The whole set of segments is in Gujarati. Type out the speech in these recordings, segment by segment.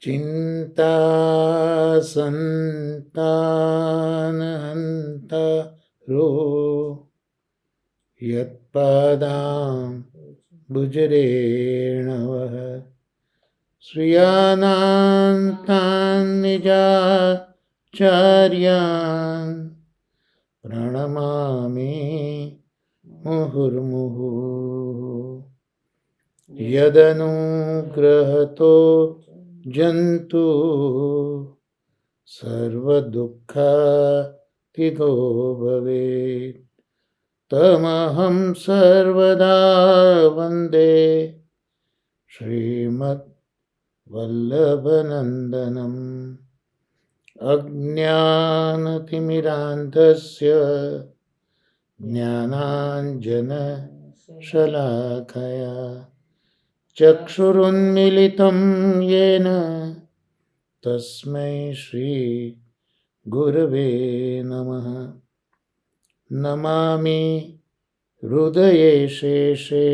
चिन्तासन्तानहन्तरो यत्पादाम्बुजरेणवः श्रियानान्तान् निजाचार्यान् प्रणमामि मुहुर्मुहुः। यदनुग्रहतो जन्तु सर्वदुःखातितो भवेत् तमहं सर्वदा वन्दे श्रीमद्वल्लभनन्दनम्। अज्ञानतिमिरान्धस्य ज्ञानाञ्जनशलाकया चक्षुरुन्मीलितं येन तस्मै श्रीगुरवे नमः। नमामि हृदये शेषे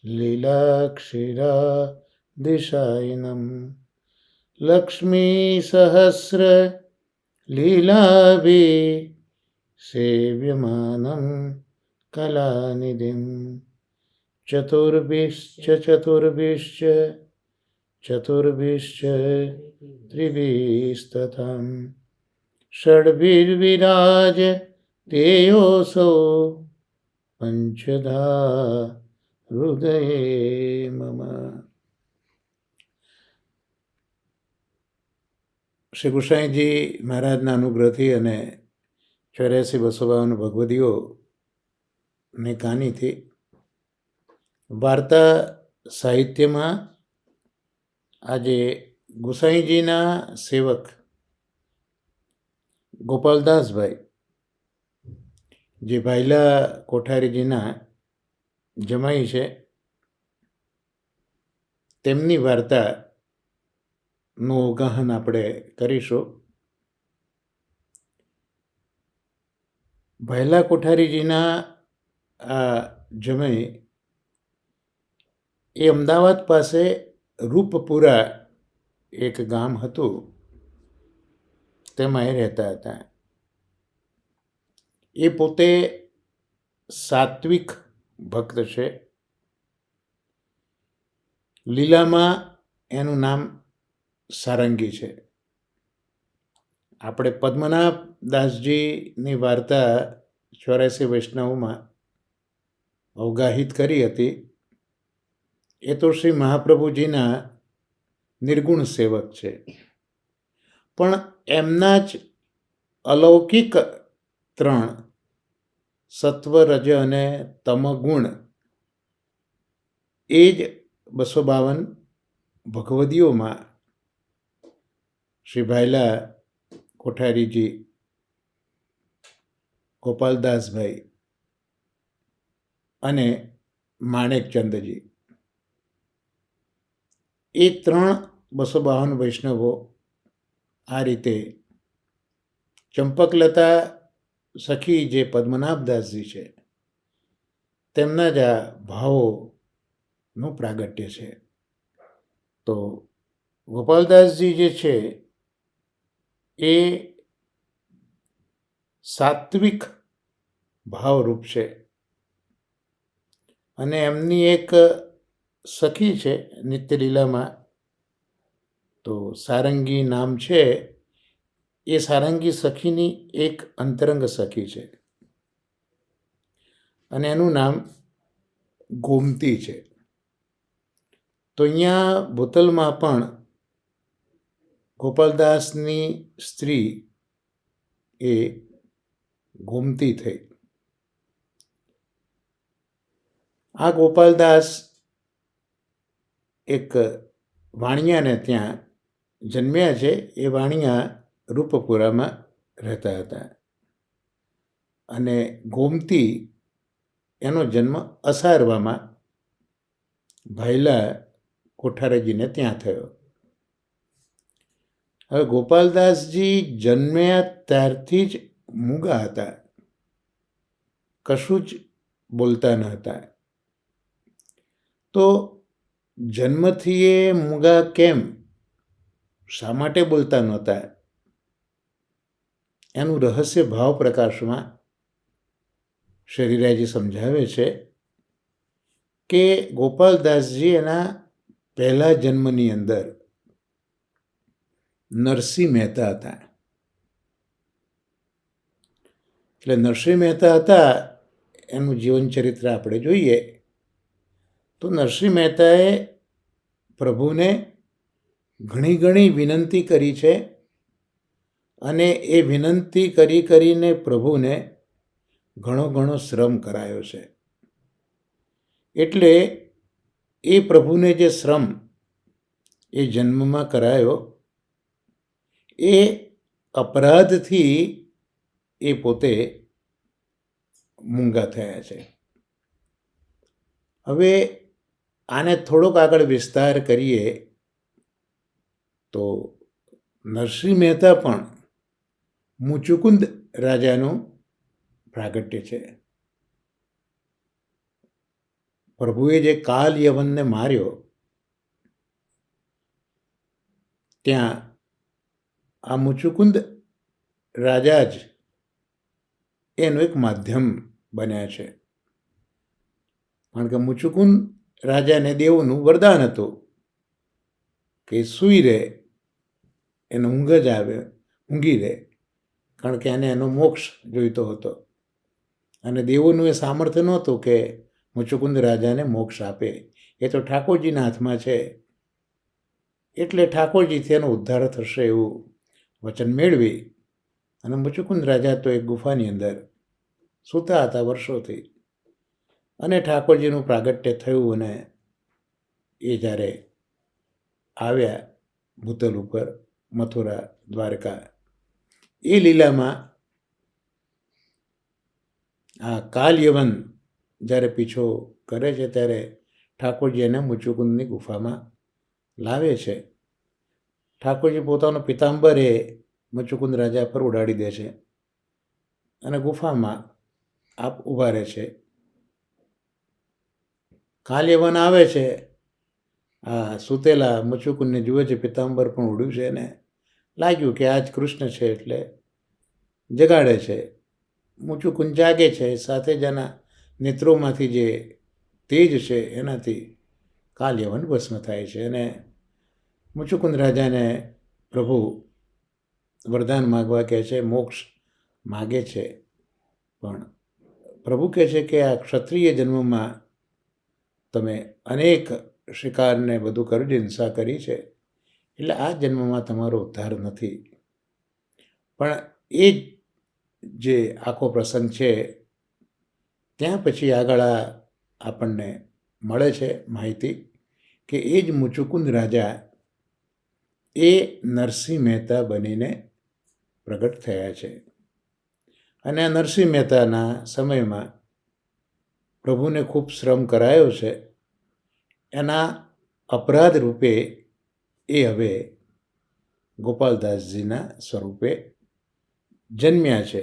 लीलाक्षीरादिशायिनं लक्ष्मीसहस्रलीलाभिः सेव्यमानं कलानिधिं चतुर्भिश्च त्रिभिस्तथां षड्भिर्विराजतेयोऽसौ પંચધા હૃદયે મમ. શ્રી ગુસાઈજી મહારાજના અનુગ્રહથી અને 84-252 ભગવદીઓની કહાનીથી વાર્તા સાહિત્યમાં આજે ગુસાઈજીના સેવક ગોપાલદાસભાઈ, જે ભાઈલા કોઠારીજીના જમાઈ છે, તેમની વાર્તાનું અવગાહન આપણે કરીશું. ભાઈલા કોઠારીજીના આ જમાઈ એ અમદાવાદ પાસે રૂપપુરા એક ગામ હતું, તેમાં એ રહેતા હતા. એ પોતે સાત્વિક ભક્ત છે. લીલામાં એનું નામ સારંગી છે. આપણે પદ્મનાભદાસજીની વાર્તા 84 વૈષ્ણવમાં અવગાહિત કરી હતી. એ તો શ્રી મહાપ્રભુજીના નિર્ગુણ સેવક છે, પણ એમના જ અલૌકિક 3 સત્વ, રજ અને તમગુણ એ જ 252 ભગવદીઓમાં શ્રી ભાઈલા કોઠારીજી, ગોપાલદાસભાઈ અને માણેકચંદજી, એ 3 252 વૈષ્ણવો આ રીતે ચંપકલતા સખી જે પદ્મનાભદાસજી છે, તેમના જ આ ભાવોનું પ્રાગટ્ય છે. તો ગોપાલદાસજી જે છે એ સાત્વિક ભાવરૂપ છે, અને એમની એક સખી છે નિત્યલીલામાં, તો સારંગી નામ છે. એ સારંગી સખીની એક અંતરંગ સખી છે, અને એનું નામ ગોમતી છે. તો અહીંયા બોતલમાં પણ ગોપાલદાસની સ્ત્રી એ ગોમતી થઈ. આ ગોપાલદાસ એક વાણિયાને ત્યાં જન્મ્યા છે. એ વાણિયા રૂપપુરામાં રહેતા હતા, અને ગોમતી એનો જન્મ અસારવામાં ભાઈલા કોઠારીજીને ત્યાં થયો. હવે ગોપાલદાસજી જન્મ્યા ત્યારથી જ મૂગા હતા, કશું જ બોલતા ન હતા. તો જન્મથી એ મૂગા કેમ, શા માટે બોલતા નહોતા એનું રહસ્ય ભાવ પ્રકાશમાં શરીરાજી સમજાવે છે કે ગોપાલદાસજી એના પહેલા જન્મની અંદર નરસિંહ મહેતા હતા. એટલે નરસિંહ મહેતા હતા એનું જીવન ચરિત્ર આપણે જોઈએ તો નરસિંહ મહેતાએ પ્રભુને ઘણી વિનંતી કરી છે અને એ વિનંતી કરીને પ્રભુને ઘણો શ્રમ કરાયો છે. એટલે એ પ્રભુને જે શ્રમ એ જન્મમાં કરાયો એ અપરાધથી એ પોતે મૂંગા થયા છે. હવે આને થોડોક આગળ વિસ્તાર કરીએ તો નરસિંહ મહેતા પણ મુચુકુંદ રાજાનું પ્રાગટ્ય છે. પ્રભુએ જે કાલ યવનને માર્યો ત્યાં આ મુચુકુંદ રાજા જ એનું એક માધ્યમ બન્યા છે. કારણ કે મુચુકુંદ રાજાને દેવોનું વરદાન હતું કે સૂઈ રહે, એને ઊંઘ જ આવે, ઊંઘી રહે, કારણ કે એને એનો મોક્ષ જોઈતો હતો અને દેવોનું એ સામર્થ્ય નહોતું કે મુચુકુંદ રાજાને મોક્ષ આપે. એ તો ઠાકોરજીના હાથમાં છે, એટલે ઠાકોરજીથી એનો ઉદ્ધાર થશે એવું વચન મેળવી અને મુચુકુંદ રાજા તો એક ગુફાની અંદર સૂતા હતા વર્ષોથી અને ઠાકોરજીનું પ્રાગટ્ય થયું અને એ જ્યારે આવ્યા ભૂતલ ઉપર મથુરા દ્વારકા, એ લીલામાં આ કાલ યવન જ્યારે પીછો કરે છે ત્યારે ઠાકોરજી એને મુચુકુંદની ગુફામાં લાવે છે. ઠાકોરજી પોતાનો પિતાંબર એ મુચુકુંદ રાજા પર ઉડાડી દે છે અને ગુફામાં આપ ઊભા રહે છે. કાલ યવન આવે છે, આ સૂતેલા મુચુકુંદને જુએ છે, પિતાંબર પણ ઉડ્યું છે અને લાગ્યું કે આજ કૃષ્ણ છે એટલે જગાડે છે. મુચુકુંદ જાગે છે, સાથે જ એના નેત્રોમાંથી જે તેજ છે એનાથી કાલ યવન ભસ્મ થાય છે અને મુચુકુંદ રાજાને પ્રભુ વરદાન માગવા કહે છે, મોક્ષ માગે છે. પણ પ્રભુ કહે છે કે આ ક્ષત્રિય જન્મમાં તમે અનેક શિકારને બધું કર્યું, હિંસા કરી છે, એટલે આ જન્મમાં તમારો ઉદ્ધાર નથી. પણ એ જે આખો પ્રસંગ છે ત્યાં પછી આગળ આપણને મળે છે માહિતી કે એ જ મુચુકુંદ રાજા એ નરસિંહ મહેતા બનીને પ્રગટ થયા છે અને આ નરસિંહ મહેતાના સમયમાં પ્રભુને ખૂબ શ્રમ કરાયો છે. એના અપરાધ રૂપે એ હવે ગોપાલદાસજીના સ્વરૂપે જન્મ્યા છે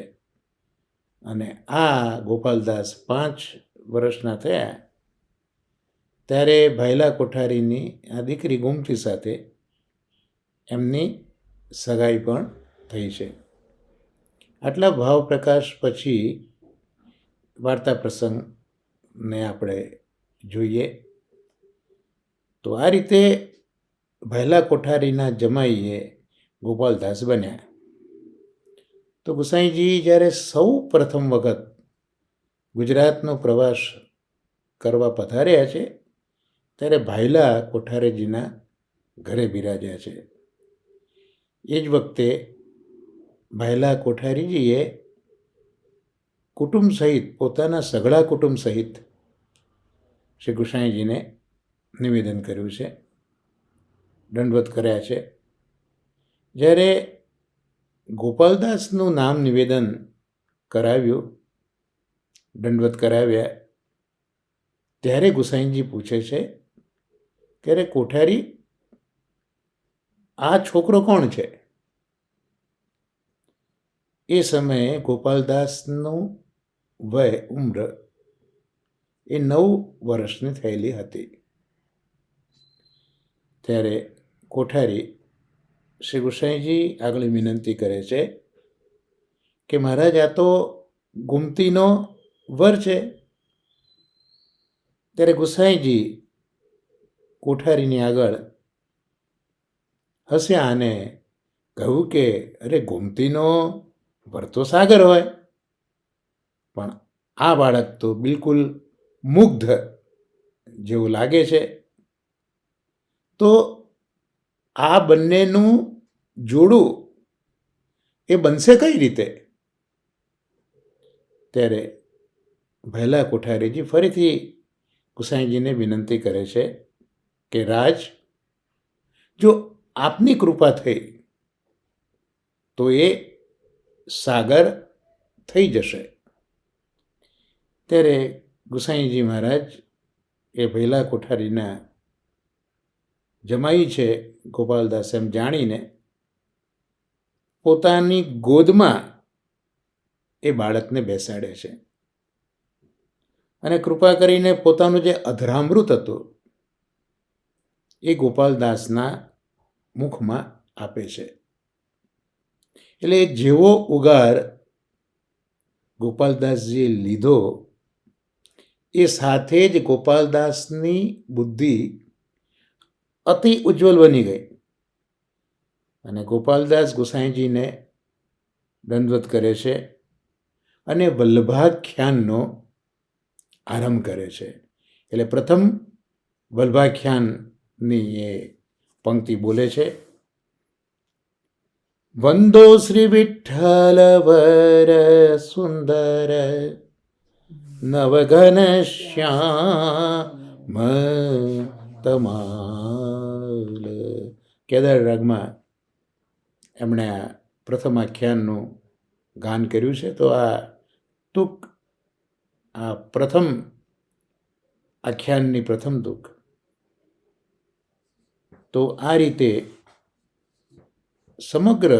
અને આ ગોપાલદાસ 5 વર્ષના થયા ત્યારે ભાયલા કોઠારીની આ દીકરી ગોમતી સાથે એમની સગાઈ પણ થઈ છે. આટલા ભાવ પ્રકાશ પછી વાર્તા પ્રસંગને આપણે જોઈએ તો આ રીતે ભાયલા કોઠારીના જમાઈએ ગોપાલદાસ બન્યા. તો ગુસાઈજી જ્યારે સૌ પ્રથમ વખત ગુજરાતનો પ્રવાસ કરવા પધાર્યા છે ત્યારે ભાયલા કોઠારીજીના ઘરે બિરાજ્યા છે. એ જ વખતે ભાયલા કોઠારીજીએ કુટુંબ સહિત, પોતાના સઘળા કુટુંબ સહિત શ્રી ગુસાઈજીને નિવેદન કર્યું છે, દંડવત કર્યા છે. જ્યારે ગોપાલદાસનું નામ નિવેદન કરાવ્યું, દંડવત કરાવ્યા, ત્યારે ગુસાઈજી પૂછે છે કે અરે કોઠારી, આ છોકરો કોણ છે? એ સમયે ગોપાલદાસનું ઉંમર એ 9 વર્ષની થયેલી હતી. ત્યારે કોઠારી શ્રી ગુસાઈજી આગળ વિનંતી કરે છે કે મહારાજ, આ તો ગુમતીનો વર છે. ત્યારે ગુસાઈજી કોઠારીની આગળ હસ્યા અને કહ્યું કે અરે, ગોમતીનો વર તો સાગર હોય, પણ આ બાળક તો બિલકુલ મુગ્ધ જેવું લાગે છે. તો આ બંનેનું જોડું એ બનશે કઈ રીતે? ત્યારે ભયલા કોઠારીજી ફરીથી ગુસાઈજીને વિનંતી કરે છે કે રાજ, જો આપની કૃપા થઈ તો એ સાગર થઈ જશે. ત્યારે ગુસાઈજી મહારાજ એ ભૈલા કોઠારીના જમાઈ છે ગોપાલદાસ એમ જાણીને પોતાની ગોદમાં એ બાળકને બેસાડે છે અને કૃપા કરીને પોતાનું જે અધરામૃત હતું એ ગોપાલદાસના મુખમાં આપે છે. એટલે જેવો ઉગાર ગોપાલદાસજીએ લીધો એ સાથે જ ગોપાલદાસની બુદ્ધિ અતિ ઉજ્જવલ બની ગઈ અને ગોપાલદાસ ગુસાઈજીને દંડવત કરે છે અને વલ્લભાખ્યાનનો આરંભ કરે છે. એટલે પ્રથમ વલ્લભાખ્યાનની એ પંક્તિ બોલે છે: વંદો શ્રી વિઠ્ઠલ વર સુંદર નવઘન શ્યામ તમાલ. કેદાર રાગમાં એમણે આ પ્રથમ આખ્યાનનું ગાન કર્યું છે. તો આ તુક, આ પ્રથમ આખ્યાનની પ્રથમ તુક. તો આ રીતે સમગ્ર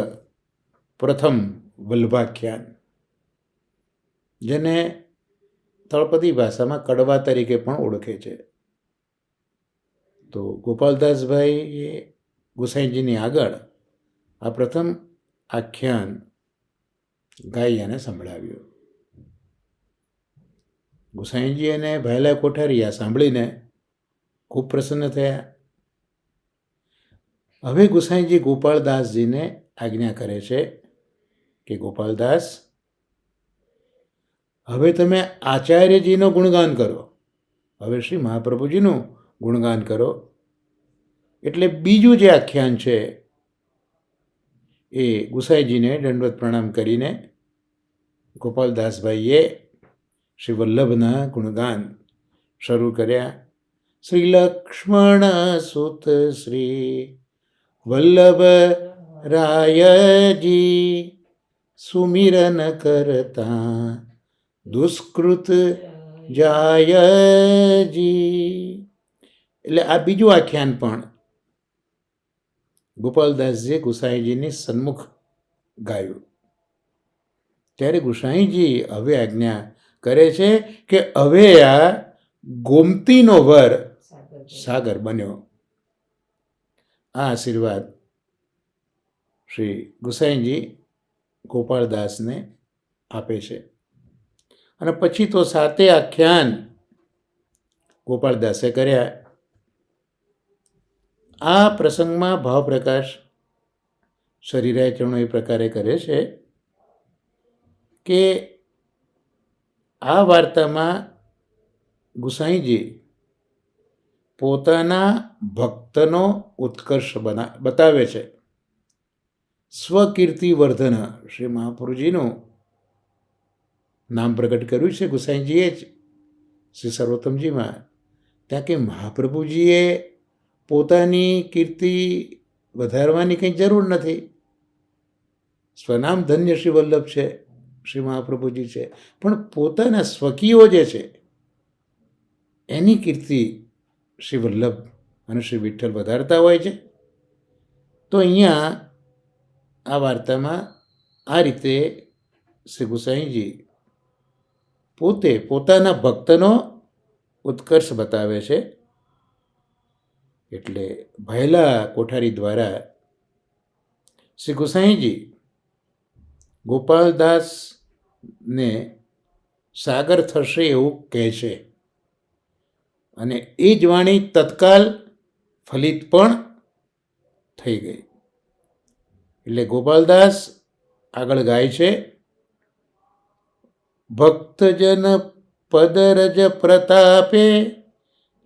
પ્રથમ વલ્લભાખ્યાન, જેને તળપદી ભાષામાં કડવા તરીકે પણ ઓળખે છે, તો ગોપાલદાસભાઈએ ગુસાઈજીની આગળ આ પ્રથમ આખ્યાન ગાઈ અને સંભળાવ્યું. ગુસાઈજી અને ભયલા કોઠારી આ સાંભળીને ખૂબ પ્રસન્ન થયા. હવે ગુસાઈજી ગોપાલદાસજીને આજ્ઞા કરે છે કે ગોપાલદાસ, હવે તમે આચાર્યજીનો ગુણગાન કરો. હવે શ્રી મહાપ્રભુજીનું ગુણગાન કરો. એટલે બીજું જે આખ્યાન છે એ ગુસાઈજીને દંડવત પ્રણામ કરીને ગોપાલદાસભાઈએ શ્રી વલ્લભના ગુણગાન શરૂ કર્યા. શ્રી લક્ષ્મણ સુત શ્રી વલ્લભ રાયજી સુમિરન કરતા દુષ્કૃત જાયજી. એટલે આ બીજું આખ્યાન પણ ગોપાલદાસજીએ ગુસાઈજીની સન્મુખ ગાયું. ત્યારે ગુસાઈજી હવે આજ્ઞા કરે છે કે હવે આ ગોમતીનો વર સાગર બન્યો. આ આશીર્વાદ શ્રી ગુસાઈજી ગોપાલદાસને આપે છે. અને પછી તો સાતે આખ્યાન ગોપાલદાસે કર્યા. આ પ્રસંગમાં ભાવપ્રકાશ શરીરાય ચરણો એ પ્રકારે કરે છે કે આ વાર્તામાં ગુસાઈજી પોતાના ભક્તનો ઉત્કર્ષ બતાવે છે. સ્વકીર્તિવર્ધન શ્રી મહાપ્રભુજીનું નામ પ્રગટ કર્યું છે ગુસાઈજીએ જ શ્રી સર્વોત્તમજીમાં. ત્યાં કે મહાપ્રભુજીએ પોતાની કીર્તિ વધારવાની કંઈ જરૂર નથી. સ્વનામ ધન્ય શ્રી વલ્લભ છે, શ્રી મહાપ્રભુજી છે, પણ પોતાના સ્વકીયો જે છે એની કીર્તિ શ્રી વલ્લભ અને શ્રી વિઠ્ઠલ વધારતા હોય છે. તો અહીંયા આ વાર્તામાં આ રીતે શ્રી ગુસાઈજી પોતે પોતાના ભક્તનો ઉત્કર્ષ બતાવે છે. એટલે ભયલા કોઠારી દ્વારા શ્રી ગુસાઈજી ગોપાલદાસને સાગર થશે એવું કહે છે અને એ જ વાણી તત્કાલ ફલિત પણ થઈ ગઈ. એટલે ગોપાલદાસ આગળ ગાય છે, ભક્તજન પદરજ પ્રતાપે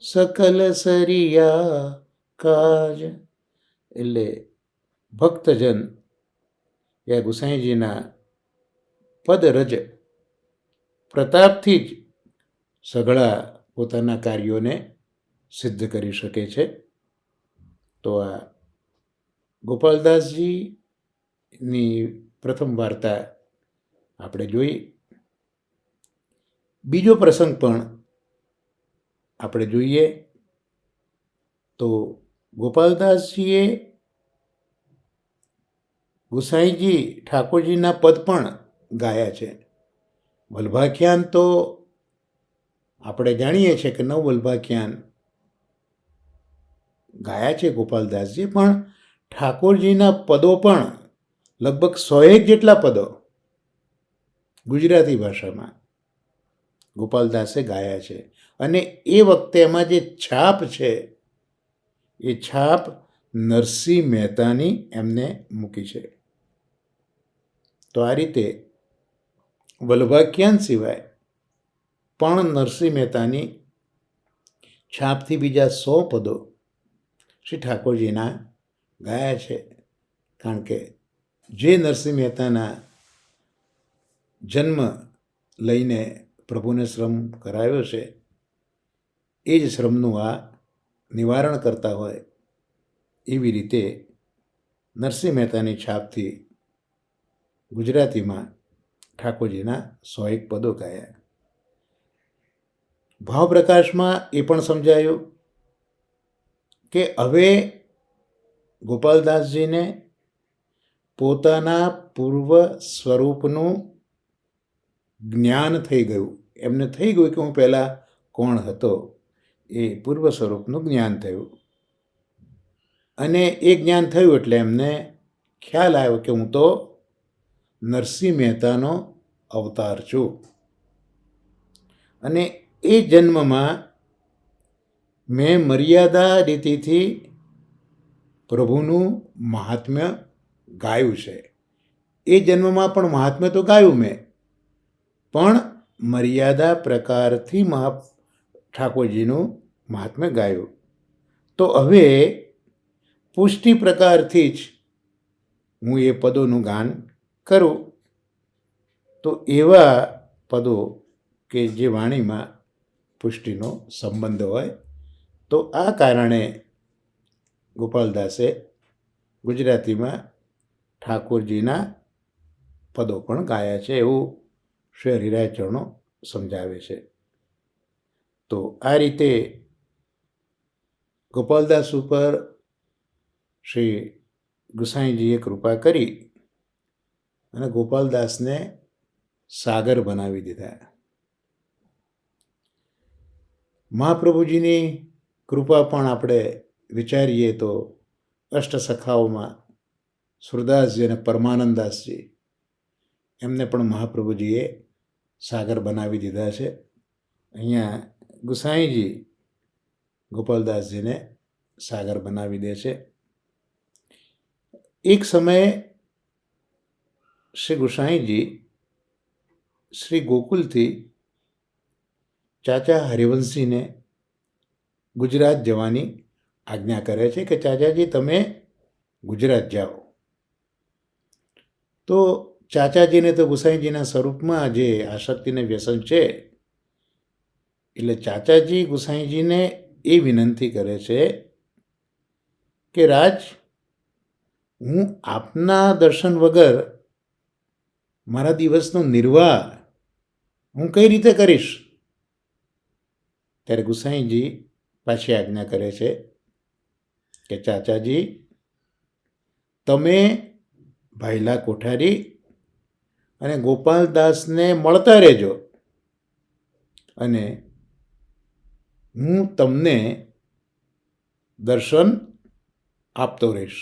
સકલ સરિયા કાજ. એટલે ભક્તજન એ ગુસાઈજીના પદરજ પ્રતાપથી જ સઘળા પોતાના કાર્યોને સિદ્ધ કરી શકે છે. તો આ ગોપાલદાસજીની પ્રથમ વાર્તા આપણે જોઈ. બીજો પ્રસંગ પણ આપણે જોઈએ તો ગોપાલદાસજીએ ગુસાઈજી ઠાકોરજીના પદ પણ ગાયા છે. વલ્ભાખ્યાન તો આપણે જાણીએ છીએ કે 9 વલ્ભાખ્યાન ગાયા છે ગોપાલદાસજી, પણ ઠાકોરજીના પદો પણ લગભગ 100 જેટલા પદો ગુજરાતી ભાષામાં ગોપાલદાસે ગાયા છે. અને એ વખતે એમાં જે છાપ છે એ છાપ નરસિંહ મહેતાની એમને મૂકી છે. તો આ રીતે વલ્ભાખ્યાન સિવાય પણ નરસિંહ મહેતાની છાપથી બીજા 100 પદો શ્રી ઠાકોરજીના ગાયા છે. કારણ કે જે નરસિંહ મહેતાના જન્મ લઈને પ્રભુને શ્રમ કરાવ્યો છે એ જ શ્રમનું આ નિવારણ કરતા હોય એવી રીતે નરસિંહ મહેતાની છાપથી ગુજરાતીમાં ઠાકોરજીના 101 પદો ગાયા. ભાવપ્રકાશમાં એ પણ સમજાયું કે હવે ગોપાલદાસજીને પોતાના પૂર્વ સ્વરૂપનું જ્ઞાન થઈ ગયું. એમને થઈ ગયું કે હું પહેલાં કોણ હતો, એ પૂર્વ સ્વરૂપનું જ્ઞાન થયું. અને એ જ્ઞાન થયું એટલે એમને ખ્યાલ આવ્યો કે હું તો નરસિંહ મહેતાનો અવતાર છું. અને એ જન્મમાં મેં મર્યાદા રીતિથી પ્રભુનું મહાત્મ્ય ગાયું છે. એ જન્મમાં પણ મહાત્મ્ય તો ગાયું મેં, પણ મર્યાદા પ્રકારથી ઠાકોરજીનું મહાત્મ્ય ગાયું. તો હવે પુષ્ટિ પ્રકારથી જ હું એ પદોનું ગાન કરું. તો એવા પદો કે જે વાણીમાં પુષ્ટિનો સંબંધ હોય. તો આ કારણે ગોપાલદાસે ગુજરાતીમાં ઠાકોરજીના પદો પણ ગાયા છે એવું શ્રી હરિરાય ચરણો સમજાવે છે. તો આ રીતે ગોપાલદાસ ઉપર શ્રી ગુસાઈજીએ કૃપા કરી અને ગોપાલદાસને સાગર બનાવી દીધા. મહાપ્રભુજીની કૃપા પણ આપણે વિચારીએ તો અષ્ટસખાઓમાં સુરદાસજી અને પરમાનંદાસજી એમને પણ મહાપ્રભુજીએ સાગર બનાવી દીધા છે. અહીંયા ગુસાઈજી ગોપાલદાસજીને સાગર બનાવી દે છે. એક સમયે શ્રી ગુસાઈજી શ્રી ગોકુલથી ચાચા હરિવંશીને ગુજરાત જવાની આજ્ઞા કરે છે કે ચાચાજી તમે ગુજરાત જાઓ. તો ચાચાજીને તો ગુસાઈજીના સ્વરૂપમાં જે આસક્તિને વ્યસન છે એટલે ચાચાજી ગુસાઈજીને એ વિનંતી કરે છે કે રાજ, હું આપના દર્શન વગર મારા દિવસનો નિર્વાહ હું કઈ રીતે કરીશ? ત્યારે ગુસાઈજી પાછી આજ્ઞા કરે છે કે ચાચાજી તમે ભાઈલા કોઠારી અને ગોપાલદાસને મળતા રહેજો અને હું તમને દર્શન આપતો રહીશ.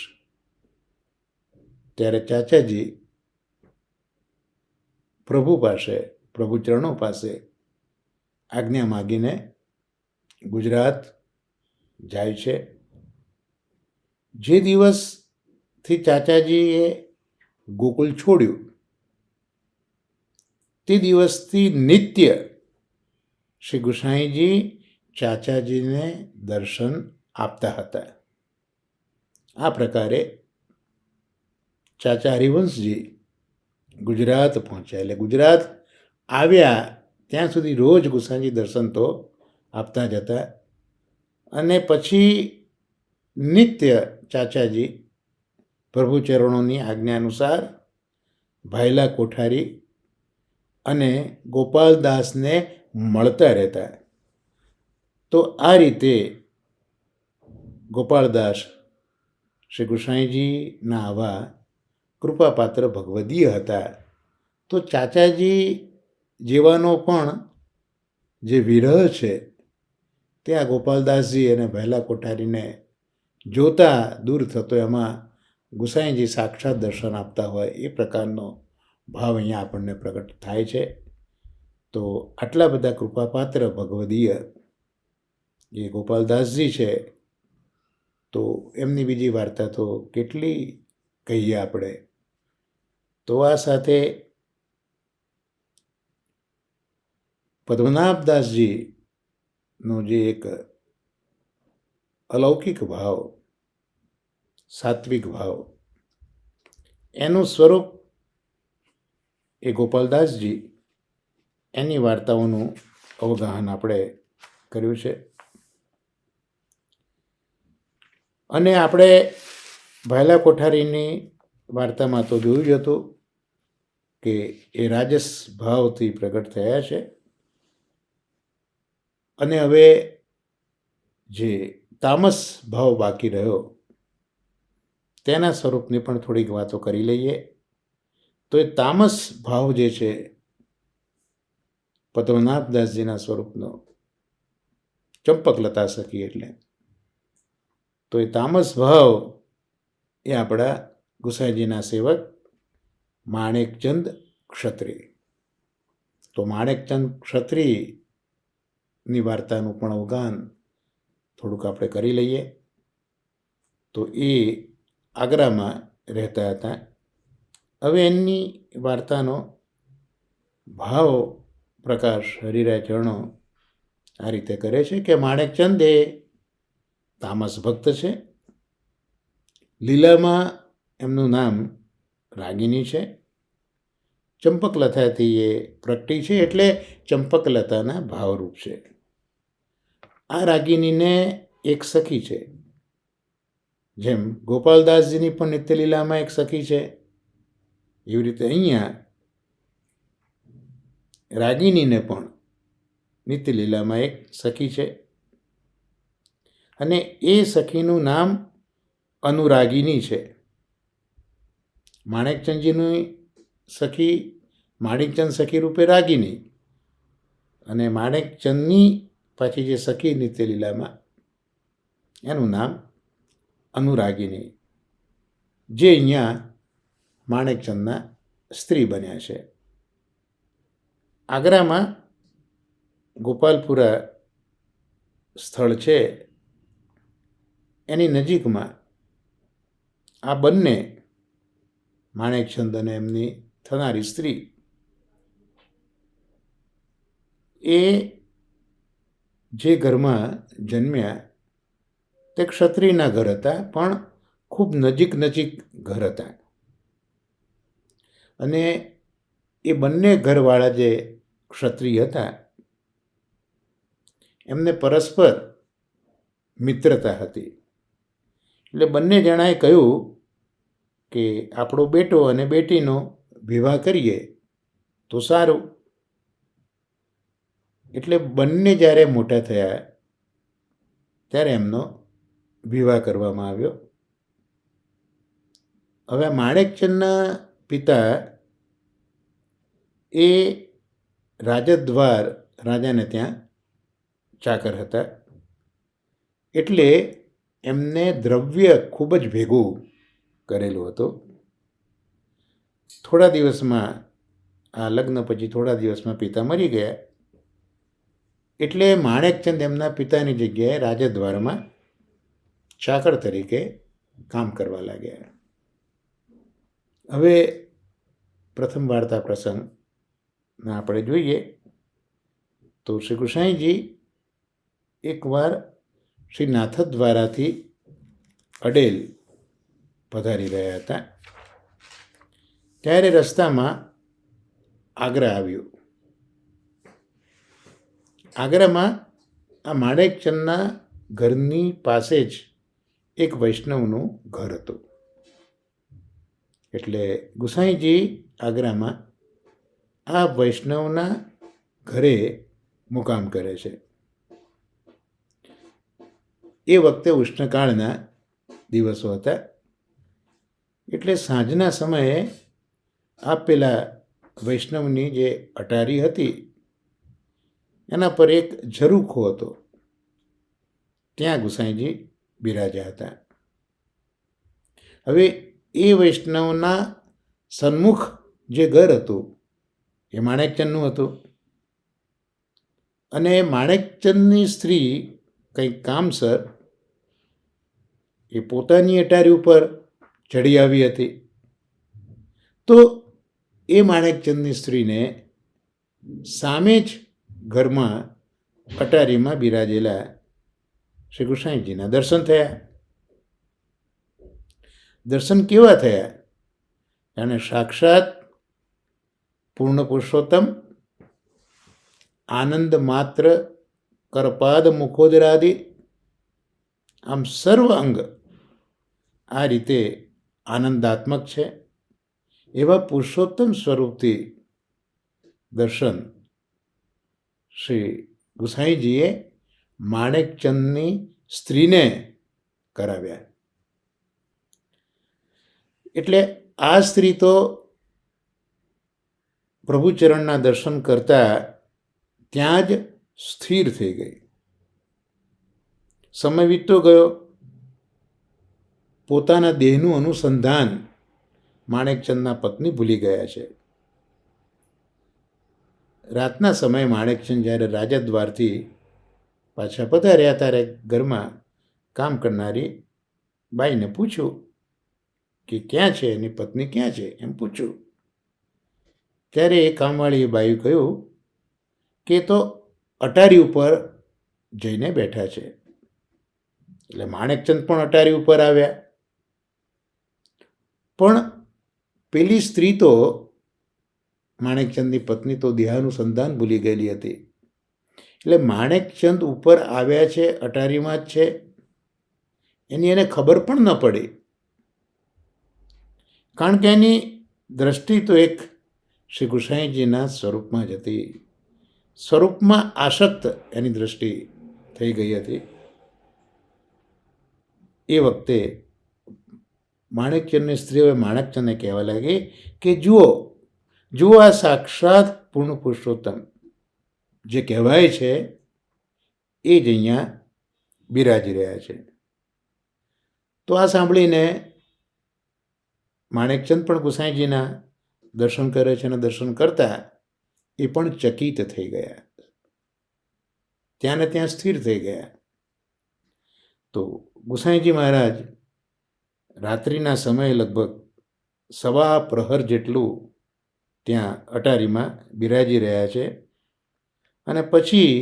ત્યારે ચાચાજી પ્રભુ પાસે, પ્રભુ ચરણો પાસે આજ્ઞા માગીને ગુજરાત જાય છે. જે દિવસથી ચાચાજીએ ગોકુળ છોડ્યું તે દિવસથી નિત્ય શ્રી ગુસાઈજી ચાચાજીને દર્શન આપતા હતા. આ પ્રકારે ચાચા હરિવંશજી ગુજરાત પહોંચ્યા. એટલે ગુજરાત આવ્યા ત્યાં સુધી રોજ ગુસાઈજી દર્શન તો આપતા જ હતા. અને પછી નિત્ય ચાચાજી પ્રભુ ચરણોની આજ્ઞા અનુસાર ભાયલા કોઠારી અને ગોપાલદાસને મળતા રહેતા. તો આ રીતે ગોપાલદાસ શ્રી ગુસાઈજીના આવા કૃપાપાત્ર ભગવદીય હતા. તો ચાચાજી જેવાનો પણ જે વિરહ છે તે આ ગોપાલદાસજી અને ભાયલા કોઠારીને જોતા દૂર થતો, એમાં ગુસાઈજી સાક્ષાત દર્શન આપતા હોય એ પ્રકારનો ભાવ અહીંયા આપણને પ્રગટ થાય છે. તો આટલા બધા કૃપાપાત્ર ભગવદીય જે ગોપાલદાસજી છે, તો એમની બીજી વાર્તા તો કેટલી કહીએ આપણે. તો આ સાથે પદ્મનાભદાસજીનો જે એક અલૌકિક ભાવ, સાત્વિક ભાવ, એનું સ્વરૂપ એ ગોપાલદાસજી, એની વાર્તાઓનું અવગાહન આપણે કર્યું છે. અને આપણે ભાયલા કોઠારીની વાર્તામાં તો જોયું જ હતું કે એ રાજસ ભાવથી પ્રગટ થયા છે. અને હવે જે તામસ ભાવ બાકી રહ્યો તેના સ્વરૂપની પણ થોડીક વાતો કરી લઈએ. તો એ તામસ ભાવ જે છે પદ્મનાભદાસજીના સ્વરૂપનો, ચંપકલતા સખી એટલે, તો એ તામસ ભાવ એ આપણા ગુસાઈજીના સેવક માણેકચંદ ક્ષત્રિય. તો માણેકચંદ ક્ષત્રિયની વાર્તાનું પણ અવગાહન થોડુંક આપણે કરી લઈએ. તો એ આગ્રામાં રહેતા હતા. હવે એમની વાર્તાનો ભાવ પ્રકાશ હરિરાય ચરણો આ રીતે કરે છે કે માણેકચંદ એ તામસ ભક્ત છે. લીલામાં એમનું નામ રાગિની છે. ચંપકલતાથી એ પ્રગટી છે, એટલે ચંપકલતાના ભાવરૂપ છે. આ રાગિનીને એક સખી છે. જેમ ગોપાલદાસજીની પણ નિત્યલીલામાં એક સખી છે, એવી રીતે અહીંયા રાગિનીને પણ નિત્યલીલામાં એક સખી છે. અને એ સખીનું નામ અનુરાગિની છે. માણેકચંદજીની સખી માણેકચંદ સખી રૂપે રાગિની, અને માણેકચંદની પાછી જે સખી નિત્યલીલામાં એનું નામ અનુરાગિની, જે અહીંયા માણેકચંદના સ્ત્રી બન્યા છે. આગ્રામાં ગોપાલપુરા સ્થળ છે, એની નજીકમાં આ બંને માણેકચંદ અને એમની થનારી સ્ત્રી એ જે ઘરમાં જન્મ્યા તે ક્ષત્રિયના ઘર હતા, પણ ખૂબ નજીક ઘર હતા. અને એ બંને ઘરવાળા જે ક્ષત્રિય હતા એમને પરસ્પર મિત્રતા હતી. એટલે બંને જણાએ કહ્યું કે આપણો બેટો અને બેટીનો વિવાહ કરીએ તો સારું. એટલે બંને જ્યારે મોટા થયા ત્યારે એમનો વિવાહ કરવામાં આવ્યો. હવે માણેકચંદના પિતા એ રાજદ્વાર રાજાને ત્યાં ચાકર હતા, એટલે એમને દ્રવ્ય ખૂબ જ ભેગું કરેલું હતું. થોડા દિવસમાં આ લગ્ન પછી થોડા દિવસમાં પિતા મરી ગયા. એટલે માણેકચંદ એમના પિતાની જગ્યાએ રાજદ્વારમાં ચાકર તરીકે કામ કરવા લાગ્યા. હવે પ્રથમ વાર્તા પ્રસંગમાં આપણે જોઈએ તો શ્રી ગુસાઈજી એકવાર શ્રી નાથદ્વારાથી અડેલ પધારી રહ્યા હતા. ત્યારે રસ્તામાં આગ્રા આવ્યું. આગ્રામાં આ માણેકચંદના ઘરની પાસે જ એક વૈષ્ણવનું ઘર હતું. એટલે ગુસાઈજી આગ્રામાં આ વૈષ્ણવના ઘરે મુકામ કરે છે. એ વખતે ઉષ્ણકાળના દિવસો હતા. એટલે સાંજના સમયે આ પેલા વૈષ્ણવની જે અટારી હતી એના પર એક ઝરૂખો હતો. ત્યાં ગુસાઈજી બિરાજ્યા હતા. હવે એ વૈષ્ણવના સન્મુખ જે ઘર હતું એ માણેકચંદનું હતું. અને માણેકચંદની સ્ત્રી કંઈક કામસર એ પોતાની અટારી ઉપર ચડી આવી હતી. તો એ માણેકચંદની સ્ત્રીને સામે જ ઘરમાં અટારીમાં બિરાજેલા શ્રી ગુસાઈજીના દર્શન થયા. દર્શન કેવા થયા? જાણે સાક્ષાત પૂર્ણ પુરુષોત્તમ આનંદ માત્ર કરપાદ મુખોદરાદિ, આમ સર્વ અંગ આ રીતે આનંદાત્મક છે એવા પુરુષોત્તમ સ્વરૂપથી દર્શન શ્રી ગુસાઈજીએ માણેકચંદની સ્ત્રીને કરાવ્યા. એટલે આ સ્ત્રી તો પ્રભુચરણના દર્શન કરતા ત્યાં જ સ્થિર થઈ ગઈ. સમય વીતતો ગયો. પોતાના દેહનું અનુસંધાન માણેકચંદના પત્ની ભૂલી ગયા છે. રાતના સમયે માણેકચંદ જ્યારે રાજદ્વારથી પાછા પધાર્યા ત્યારે ઘરમાં કામ કરનારી બાઈને પૂછ્યું કે ક્યાં છે એની પત્ની, ક્યાં છે એમ પૂછ્યું. ત્યારે એ કામવાળીએ બાઈએ કહ્યું કે તો અટારી ઉપર જઈને બેઠા છે. એટલે માણેકચંદ પણ અટારી ઉપર આવ્યા. પણ પેલી સ્ત્રી તો માણેકચંદની પત્ની તો દેહાનુસંધાન ભૂલી ગયેલી હતી. એટલે માણેકચંદ ઉપર આવ્યા છે, અટારીમાં જ છે, એની એને ખબર પણ ન પડી. કારણ કે એની દ્રષ્ટિ તો એક શ્રી ગુસાઈજીના સ્વરૂપમાં જ હતી. સ્વરૂપમાં આસક્ત એની દ્રષ્ટિ થઈ ગઈ હતી. એ વખતે માણેકચંદની સ્ત્રી હવે માણેકચંદને કહેવા લાગી કે જુઓ આ સાક્ષાત પૂર્ણ પુરુષોત્તમ જે કહેવાય છે એ જ અહીંયા બિરાજી રહ્યા છે. તો આ સાંભળીને માણેકચંદ પણ ગુસાઈજીના દર્શન કરે છે અને દર્શન કરતા એ પણ ચકિત થઈ ગયા. ત્યાં ને ત્યાં સ્થિર થઈ ગયા. તો ગુસાઈજી મહારાજ રાત્રિના સમયે લગભગ 1.25 પ્રહર જેટલું ત્યાં અટારીમાં બિરાજી રહ્યા છે. અને પછી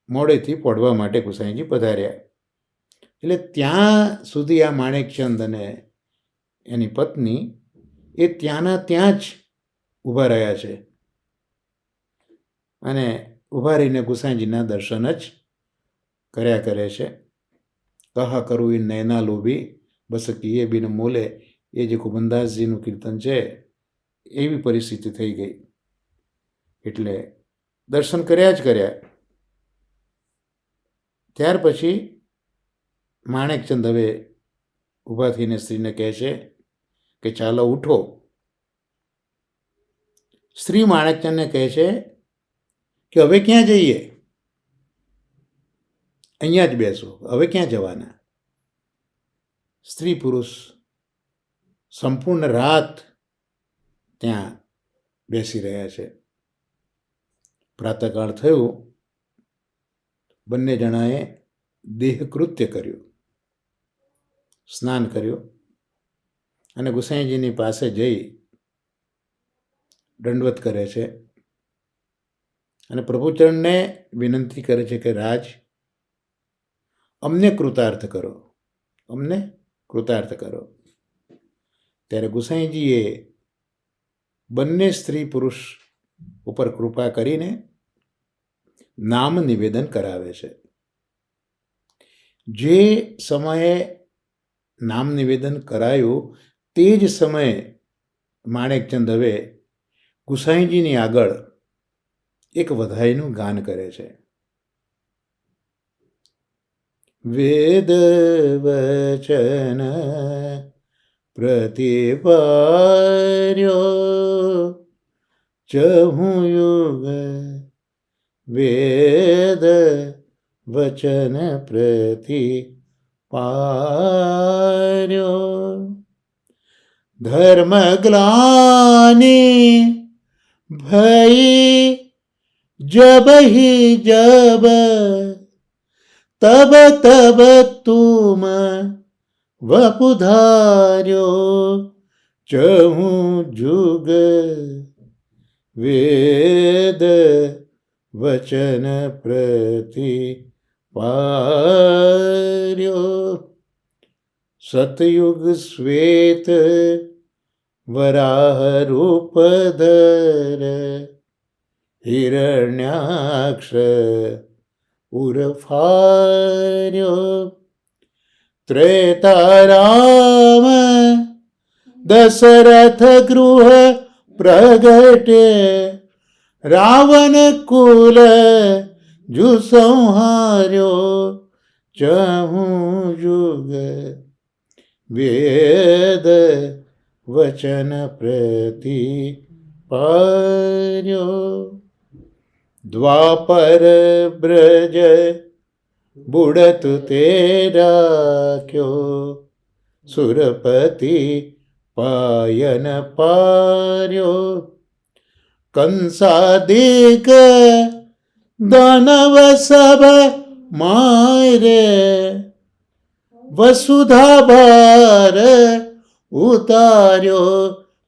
મોડેથી પડવા માટે ગુસાઈજી પધાર્યા. એટલે ત્યાં સુધી આ માણેકચંદ અને એની પત્ની એ ત્યાંના ત્યાં જ ઊભા રહ્યા છે. અને ઊભા રહીને ગુસાઈજીના દર્શન જ કર્યા કરે છે. કહા કરું એ નૈના લોભી બસ કીએ બિન મોલે, એ જે કુબનદાસજીનું કીર્તન છે એવી પરિસ્થિતિ થઈ ગઈ. એટલે દર્શન કર્યા જ કર્યા. ત્યાર પછી માણેકચંદ હવે ઊભા થઈને સ્ત્રીને કહે છે કે ચાલો ઉઠો. સ્ત્રી માણેકચંદને કહે છે કે હવે ક્યાં જઈએ? અહીંયા જ બેસો, હવે ક્યાં જવાના? સ્ત્રી પુરુષ સંપૂર્ણ રાત ત્યાં બેસી રહ્યા છે. પ્રાતઃકાળ થયું, બંને જણાએ દેહકૃત્ય કર્યું, સ્નાન કર્યું અને ગુસાઈજીની પાસે જઈ દંડવત કરે છે અને પ્રભુચરણને વિનંતી કરે છે કે રાજ, અમને કૃતાર્થ કરો, અમને કૃતાર્થ કરો. ત્યારે ગુસાઈજીએ બંને સ્ત્રી પુરુષ ઉપર કૃપા કરીને નામ નિવેદન કરાવે છે. જે સમયે નામ નિવેદન કરાયું તે જ સમયે માણેકચંદ હવે ગુસાઈજીની આગળ એક વધાઈનું ગાન કરે છે. વેદ વચન પ્રતિપાર્યો ચહું યુગ, વેદ વચન પ્રતિપાર્યો. ધર્મ ગ્લાનિ ભઈ જબ હી જબ, તબ તબ તુમ વપુધાર્યો ચહું જુગ, વેદ વચન પ્રતિપાર્યો. સતયુગ શ્વેત વરાહ રૂપધર, હિરણ્યાક્ષ ઉર્ફાર્યો. ત્રેતારામ દશરથ ગૃહ પ્રગટે, રાવણ કુલ જુ સંહાર્યો ચહું યુગ, વેદ વચન પ્રતિપાર્યો. દ્વાપર બ્રજ બુડત તે રાખ્યો, સુરપતિ પાયન પાર્યો. કંસાદિક દાનવ સભ મારે, વસુધા ભાર ઉતાર્યો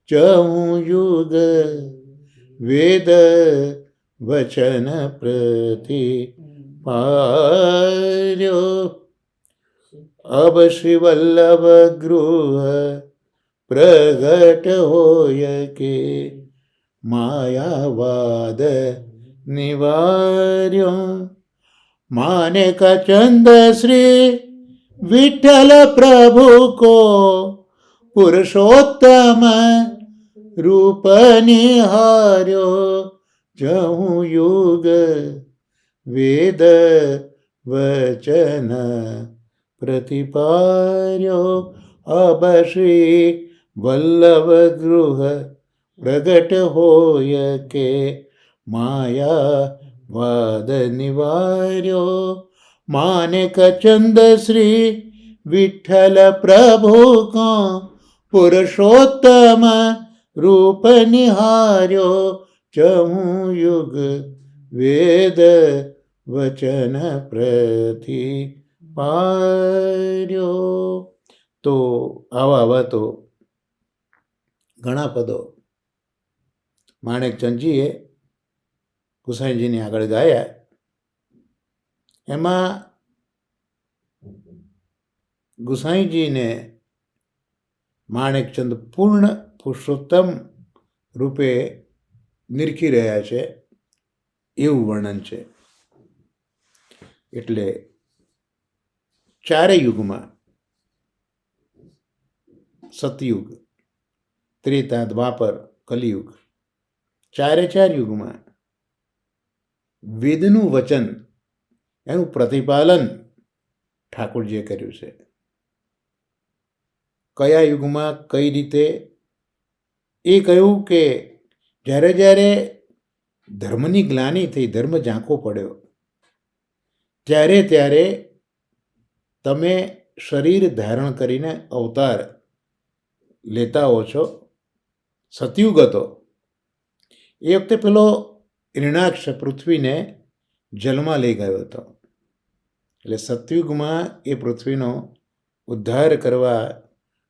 ચહું યુગ, વેદ વચન પ્રતિપાર્યો. અબ શ્રી વલ્લભ ગૃહ પ્રગટ હોય કે, માયાવાદ નિવાર્યો. માનેક ચંદ શ્રી વિઠ્ઠલ પ્રભુ કો, પુરુષોત્તમ રૂપ નિહાર્યો ચહું યુગ, વેદ વચન પ્રતિપાર્યો. અબ શ્રી વલ્લભ ગૃહ પ્રગટ હોય કે, માયાવાદ નિવાર્યો. માનેક ચંદ શ્રી વિઠ્ઠલ પ્રભુ કો, પુરુષોત્તમ રૂપ નિહાર્યો ચહું યુગ, વેદ વચન પ્રતિપાર્યો. તો આવા તો ઘણા પદો માણેકચંદજીએ ગુસાઈજીની આગળ ગાયા. એમાં ગુસાઈજીને માણેકચંદ પૂર્ણ પુરુષોત્તમ રૂપે નિરખી રહ્યા છે એવું વર્ણન છે. એટલે ચારે યુગમાં, સતયુગ, ત્રેતા, દ્વાપર, કલિયુગ, ચારે ચાર યુગમાં વેદનું વચન, એનું પ્રતિપાલન ઠાકોરજીએ કર્યું છે. કયા યુગમાં કઈ રીતે એ કહ્યું કે જ્યારે જ્યારે ધર્મની ગ્લાનિ થઈ, ધર્મ ઝાંખો પડ્યો, ત્યારે ત્યારે તમે શરીર ધારણ કરીને અવતાર લેતા હો છો સતયુગ હતો એ વખતે પેલો હિરણાક્ષ પૃથ્વીને જલમાં લઈ ગયો હતો. એટલે સતયુગમાં એ પૃથ્વીનો ઉદ્ધાર કરવા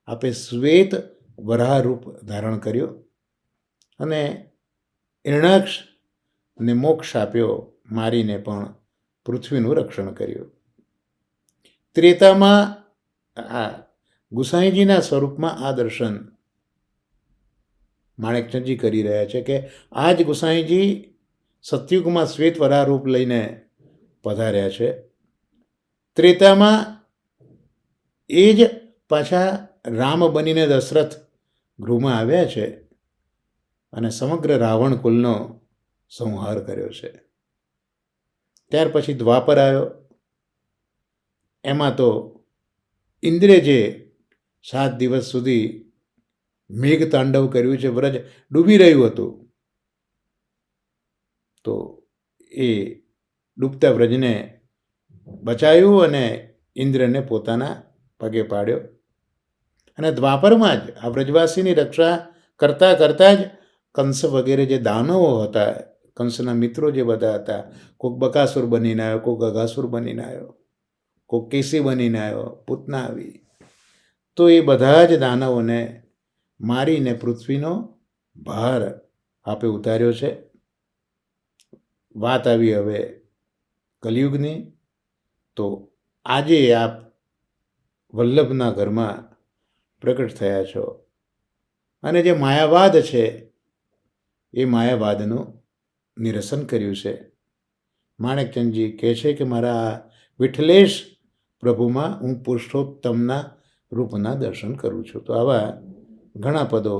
આપે શ્વેત વરાહ રૂપ ધારણ કર્યું અને હિરણાક્ષને મોક્ષ આપ્યો, મારીને પણ પૃથ્વીનું રક્ષણ કર્યું. ત્રેતામાં આ ગુસાઈજીના સ્વરૂપમાં આ દર્શન માણેકચંદજી કરી રહ્યા છે કે આ જ ગુસાઈજી સતયુગમાં શ્વેત વરાહ રૂપ લઈને પધાર્યા છે. ત્રેતામાં એ જ પાછા રામ બનીને દશરથ ગૃહમાં આવ્યા છે અને સમગ્ર રાવણ કુલનો સંહાર કર્યો છે. ત્યાર પછી દ્વાપર આવ્યો. એમાં તો ઇન્દ્રે જે 7 દિવસ સુધી મેઘ તાંડવ કર્યું છે, વ્રજ ડૂબી રહ્યું હતું, તો એ ડૂબતા વ્રજને બચાવ્યું અને ઇન્દ્રને પોતાના પગે પાડ્યો. અને દ્વાપરમાં જ આ વ્રજવાસીની રક્ષા કરતાં કરતાં જ કંસ વગેરે જે દાનવો હતા, કંસના મિત્રો જે બધા હતા, કોઈક બકાસુર બનીને આવ્યો, કોઈક અઘાસુર બનીને આવ્યો, કોઈક કેસી બનીને આવ્યો, પૂતના આવી, તો એ બધા જ દાનવોને મારીને પૃથ્વીનો ભાર આપે ઉતાર્યો છે. વાત આવી હવે કલિયુગની. તો આજે આપ વલ્લભના ઘરમાં પ્રગટ થયા છો અને જે માયાવાદ છે એ માયાવાદનું નિરસન કર્યું છે. માણેકચંદજી કહે છે કે મારા વિઠ્ઠલેશ પ્રભુમાં હું પુરુષોત્તમના રૂપના દર્શન કરું છું. તો આવા ઘણા પદો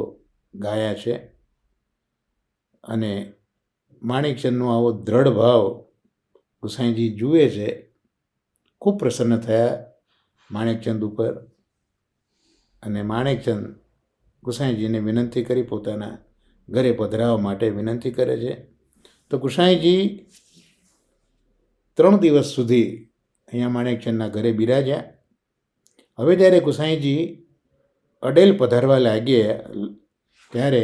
ગાયા છે અને માણેકચંદનો આવો દ્રઢ ભાવ ગુસાઈજી જુએ છે. ખૂબ પ્રસન્ન થયા માણેકચંદ ઉપર અને માણેકચંદ ગુસાઈજીને વિનંતી કરી પોતાના ઘરે પધરાવવા માટે વિનંતી કરે છે. તો ગુસાઈજી 3 દિવસ સુધી અહીંયા માણેકચંદના ઘરે બિરાજ્યા. હવે જ્યારે ગુસાઈજી અડેલ પધારવા લાગ્યા ત્યારે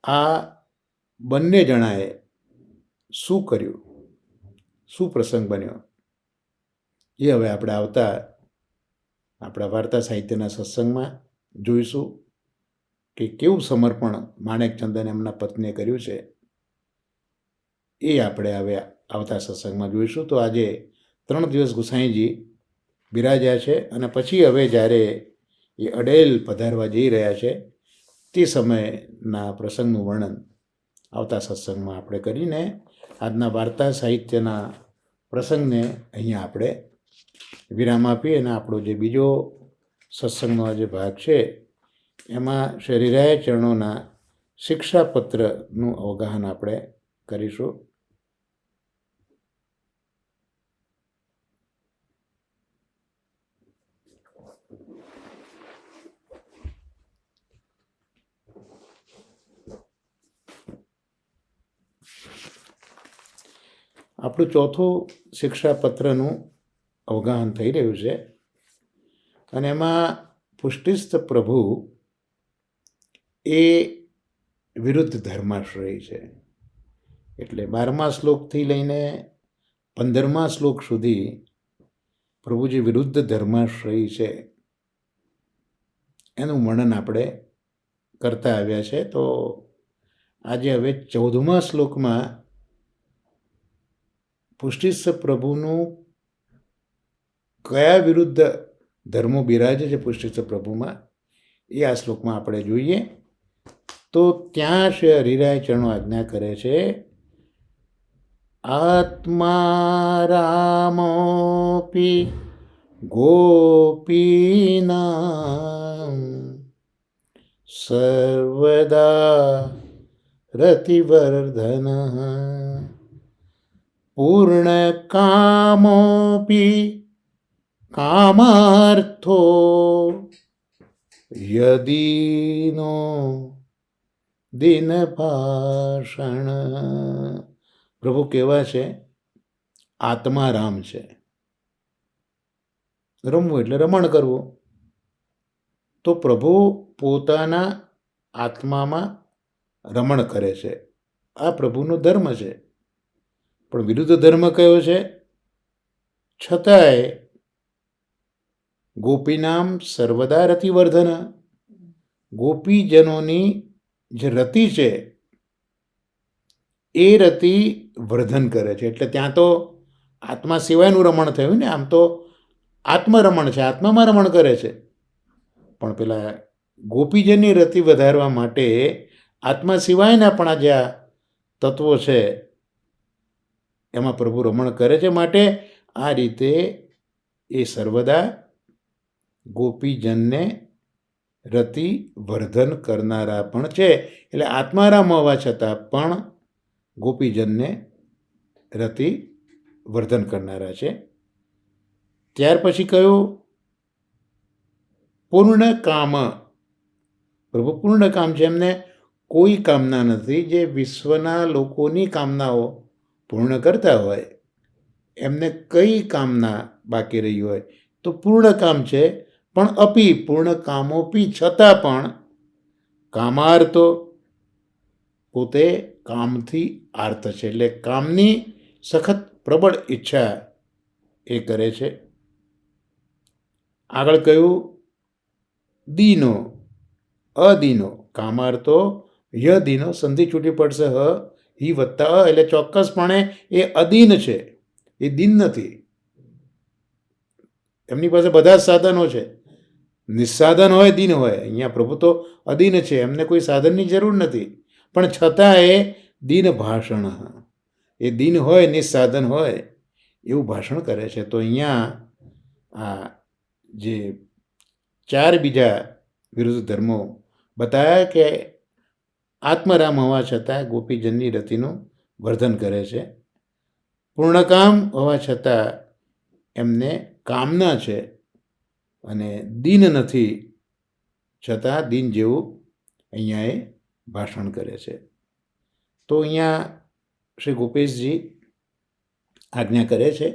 આ બંને જણાએ શું કર્યું, શું પ્રસંગ બન્યો, એ હવે આપણે આવતા આપણા વાર્તા સાહિત્યના સત્સંગમાં જોઈશું કે કેવું સમર્પણ માણેકચંદ અને એમના પત્નીએ કર્યું છે, એ આપણે હવે આવતા સત્સંગમાં જોઈશું. તો આજે 3 દિવસ ગુસાઈજી બિરાજ્યા છે અને પછી હવે જ્યારે એ અડેલ પધારવા જઈ રહ્યા છે તે સમયના પ્રસંગનું વર્ણન આવતા સત્સંગમાં આપણે કરીને આજના વાર્તા સાહિત્યના પ્રસંગને અહીંયા આપણે વિરામ આપીએ અને આપણો જે બીજો સત્સંગનો જે ભાગ છે એમાં શરીરાય ચરણોના શિક્ષાપત્રનું અવગાહન આપણે કરીશું. આપણું ચોથું શિક્ષાપત્રનું અવગાહન થઈ રહ્યું છે અને એમાં પુષ્ટિસ્થ પ્રભુ એ વિરુદ્ધ ધર્માશ્રય છે. એટલે 12મા શ્લોકથી લઈને 15મા શ્લોક સુધી પ્રભુ જે વિરુદ્ધ ધર્માશ્રય છે એનું વર્ણન આપણે કરતા આવ્યા છે. તો આજે હવે 14મા શ્લોકમાં પુષ્ટિસ્થ પ્રભુનું કયા વિરુદ્ધ ધર્મો બિરાજે છે પુષ્ટિસ્થ પ્રભુમાં એ આ શ્લોકમાં આપણે જોઈએ. તો ત્યાં શ્રી હરિરાય ચરણો આજ્ઞા કરે છે, આત્મા રામોપી ગોપીનામ સર્વદા રતિવર્ધન પૂર્ણકામોપી કામાર્થો યદિનો દિનભાષણ. પ્રભુ કેવા છે? આત્મારામ છે. રમવું એટલે રમણ કરવું. તો પ્રભુ પોતાના આત્મામાં રમણ કરે છે. આ પ્રભુનો ધર્મ છે. પણ વિરુદ્ધ ધર્મ કયો છે? છતાંય ગોપીનામ સર્વદા રતિવર્ધન, ગોપીજનોની જે રતિ છે એ રતિ વર્ધન કરે છે. એટલે ત્યાં તો આત્મા સિવાયનું રમણ થયું ને. આમ તો આત્મરમણ છે, આત્મામાં રમણ કરે છે. પણ પેલા ગોપીજનની રતિ વધારવા માટે આત્મા સિવાયના પણ આ જે આ તત્વો છે એમાં પ્રભુ રમણ કરે છે. માટે આ રીતે એ સર્વદા ગોપીજનને રતિ વર્ધન કરનારા પણ છે. એટલે આત્મારામ હોવા છતાં પણ ગોપીજનને રતિ વર્ધન કરનારા છે. ત્યાર પછી કયું? પૂર્ણ કામ. પ્રભુ પૂર્ણ કામ છે, એમને કોઈ કામના નથી. જે વિશ્વના લોકોની કામનાઓ પૂર્ણ કરતા હોય, એમને કઈ કામના બાકી રહી હોય તો પૂર્ણ કામ છે. પણ અપી પૂર્ણ કામોપી, છતાં પણ કામાર્તો, પોતે કામથી આર્ત છે. એટલે કામની સખત પ્રબળ ઈચ્છા એ કરે છે. આગળ કયું? દીનો, અદીનો. કામાર્તો ય દીનો, સંધિ છૂટી પડશે હ ઈ વત્તા અ, એટલે ચોક્કસપણે એ અદીન છે, એ દીન નથી. એમની પાસે બધા જ સાધનો છે. નિસ્સાધન હોય, દીન હોય. અહીંયા પ્રભુ તો અદીન છે, એમને કોઈ સાધનની જરૂર નથી. પણ છતાં એ દીન ભાષણ, એ દીન હોય, નિસ્સાધન હોય એવું ભાષણ કરે છે. તો અહીંયા આ જે ચાર બીજા વિરુદ્ધ ધર્મો બતાવ્યા કે આત્મરામ હોવા છતાં ગોપીજનની રતિનું વર્ધન કરે છે. પૂર્ણકામ હોવા છતાં એમને કામના છે અને દીન નથી, છતાં દીન જેવું અહીંયા એ ભાષણ કરે છે. તો અહીંયા શ્રી ગોપેશજી આજ્ઞા કરે છે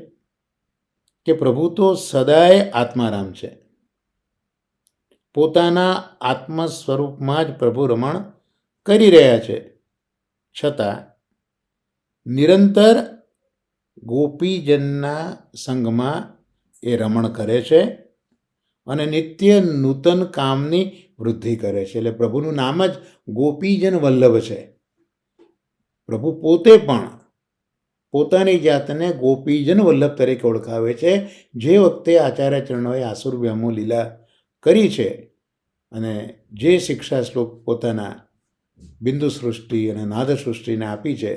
કે પ્રભુ તો સદાય આત્મારામ છે. પોતાના આત્મ સ્વરૂપમાં જ પ્રભુ રમણ કરી રહ્યા છે, છતાં નિરંતર ગોપીજનના સંગમાં એ રમણ કરે છે અને નિત્ય નૂતન કામની વૃદ્ધિ કરે છે. એટલે પ્રભુનું નામ જ ગોપીજન વલ્લભ છે. પ્રભુ પોતે પણ પોતાની જાતને ગોપીજન વલ્લભ તરીકે ઓળખાવે છે. જે વખતે આચાર્ય ચરણોએ આસુરવ્યામો લીલા કરી છે અને જે શિક્ષા શ્લોક પોતાના બિંદુ સૃષ્ટિ અને નાદ સૃષ્ટિને આપી છે,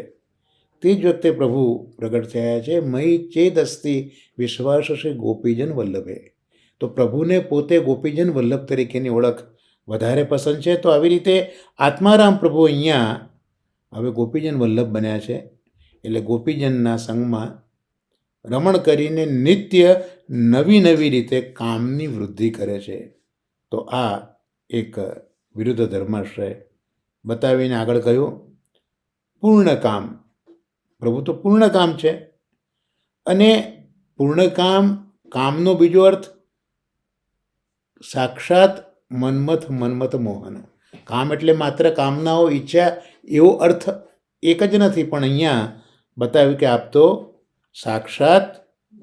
તે જ વખતે પ્રભુ પ્રગટ થયા છે. મયી ચેદ અસ્તિ વિશ્વાસ શ્રી ગોપીજન વલ્લભે. તો પ્રભુને પોતે ગોપીજન વલ્લભ તરીકેની ઓળખ વધારે પસંદ છે. તો આવી રીતે આત્મારામ પ્રભુ અહીંયા હવે ગોપીજન વલ્લભ બન્યા છે. એટલે ગોપીજનના સંગમાં રમણ કરીને નિત્ય નવી નવી રીતે કામની વૃદ્ધિ કરે છે. તો આ એક વિરુદ્ધ ધર્માશ્રય બતાવીને આગળ કહ્યું પૂર્ણ કામ. પ્રભુ તો પૂર્ણ કામ છે. અને પૂર્ણ કામ, કામનો બીજો અર્થ સાક્ષાત મન્મથ મોહન. કામ એટલે માત્ર કામનાઓ, ઈચ્છા એવો અર્થ એક જ નથી. પણ અહીંયા બતાવ્યું કે આપ તો સાક્ષાત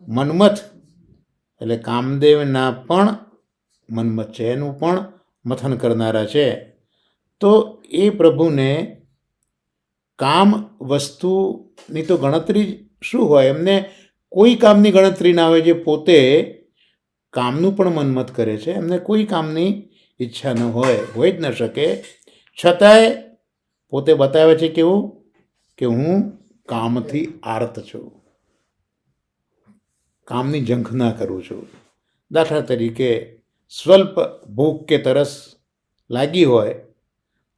મન્મથ, એટલે કામદેવના પણ મન્મથ છે, એનું પણ મથન કરનારા છે. તો એ પ્રભુને કામ વસ્તુની તો ગણતરી શું હોય? એમને કોઈ કામની ગણતરી ના હોય. જે પોતે કામનું પણ મન્મથ કરે છે, એમને કોઈ કામની ઈચ્છા ન હોય જ ન શકે. છતાંય પોતે બતાવે છે કેવું કે હું કામથી આર્ત છું, કામની ઝંખના કરું છું. દાખલા તરીકે સ્વલ્પ ભૂખ કે તરસ લાગી હોય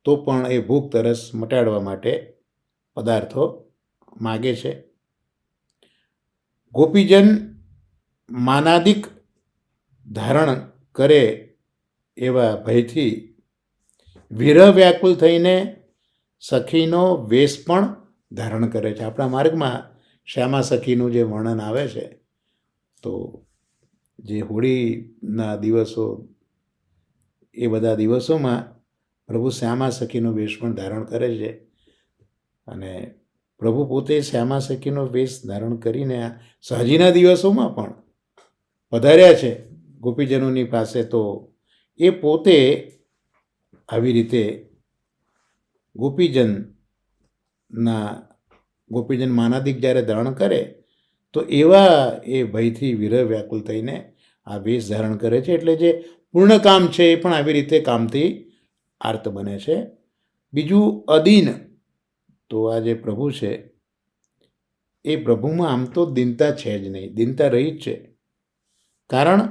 તો પણ એ ભૂખ તરસ મટાડવા માટે પદાર્થો માગે છે. ગોપીજન માનાદિક ધારણ કરે એવા ભયથી વિરહ વ્યાકુલ થઈને સખીનો વેશ પણ ધારણ કરે છે. આપણા માર્ગમાં શ્યામા સખીનું જે વર્ણન આવે છે, તો જે હોળીના દિવસો, એ બધા દિવસોમાં પ્રભુ શ્યામા સખીનો વેશ પણ ધારણ કરે છે અને પ્રભુ પોતે શ્યામા સખીનો વેશ ધારણ કરીને આ સાંજીના દિવસોમાં પણ પધાર્યા છે ગોપીજનોની પાસે. તો એ પોતે આવી રીતે ગોપીજન માનાદિક જ્યારે ધારણ કરે તો એવા એ ભયથી વિરહ વ્યાકુલ થઈને આ વેશ ધારણ કરે છે. એટલે જે પૂર્ણ કામ છે એ પણ આવી રીતે કામથી આર્ત બને છે. બીજું અદીન, તો આ જે પ્રભુ છે એ પ્રભુમાં આમ તો દીનતા છે જ નહીં, દીનતા રહી જ છે. કારણ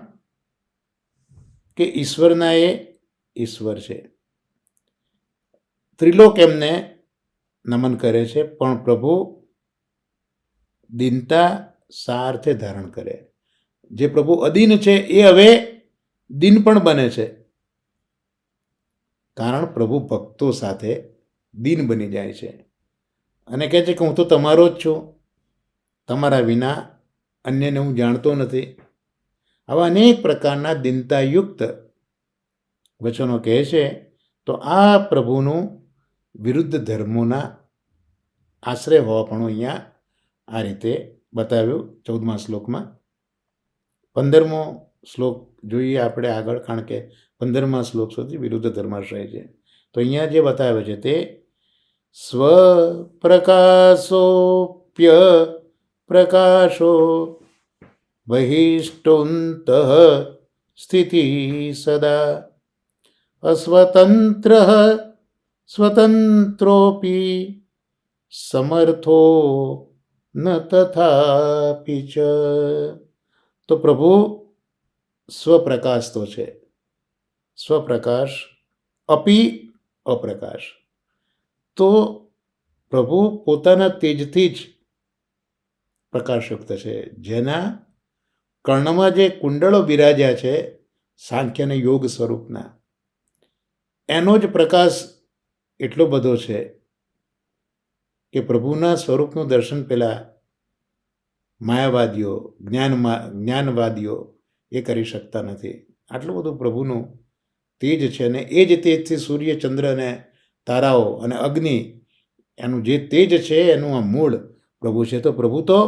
કે ઈશ્વરના એ ઈશ્વર છે, ત્રિલોક એમને નમન કરે છે, પણ પ્રભુ દીનતા શા અર્થે ધારણ કરે? જે પ્રભુ અદીન છે એ હવે દીન પણ બને છે, કારણ પ્રભુ ભક્તો સાથે દીન બની જાય છે અને કહે છે કે હું તો તમારો જ છું, તમારા વિના અન્યને હું જાણતો નથી. આવા અનેક પ્રકારના દીનતાયુક્ત વચનો કહે છે. તો આ પ્રભુનું વિરુદ્ધ ધર્મોના આશ્રય હોવાપણું અહીંયા આ રીતે બતાવ્યું 14મા શ્લોકમાં. 15મો શ્લોક જોઈએ આપણે આગળ, કારણ કે 15મા શ્લોક સુધી વિરુદ્ધ ધર્માશ્રય છે. તો અહીંયા જે બતાવે છે તે સ્વપ્રકાશોપ્ય પ્રકાશો બહિષ્ટોંતઃ સ્થિતિ સદા અસ્વતંત્ર સ્વતંત્રોપી સમર્થો ન તથાપિ ચ. તો પ્રભુ સ્વપ્રકાશ તો છે, સ્વપ્રકાશ અપી અપ્રકાશ. તો પ્રભુ પોતાના તેજથી જ પ્રકાશયુક્ત છે. જેના કર્ણમાં જે કુંડળો બિરાજ્યા છે સાંખ્ય અને યોગ સ્વરૂપના, એનો જ પ્રકાશ એટલો બધો છે કે પ્રભુના સ્વરૂપનું દર્શન પહેલાં માયાવાદીઓ, જ્ઞાનવાદીઓ એ કરી શકતા નથી. આટલું બધું પ્રભુનું તેજ છે અને એ જ તેજથી સૂર્ય, ચંદ્ર અને તારાઓ અને અગ્નિ, એનું જે તેજ છે એનું આ મૂળ પ્રભુ છે. તો પ્રભુ તો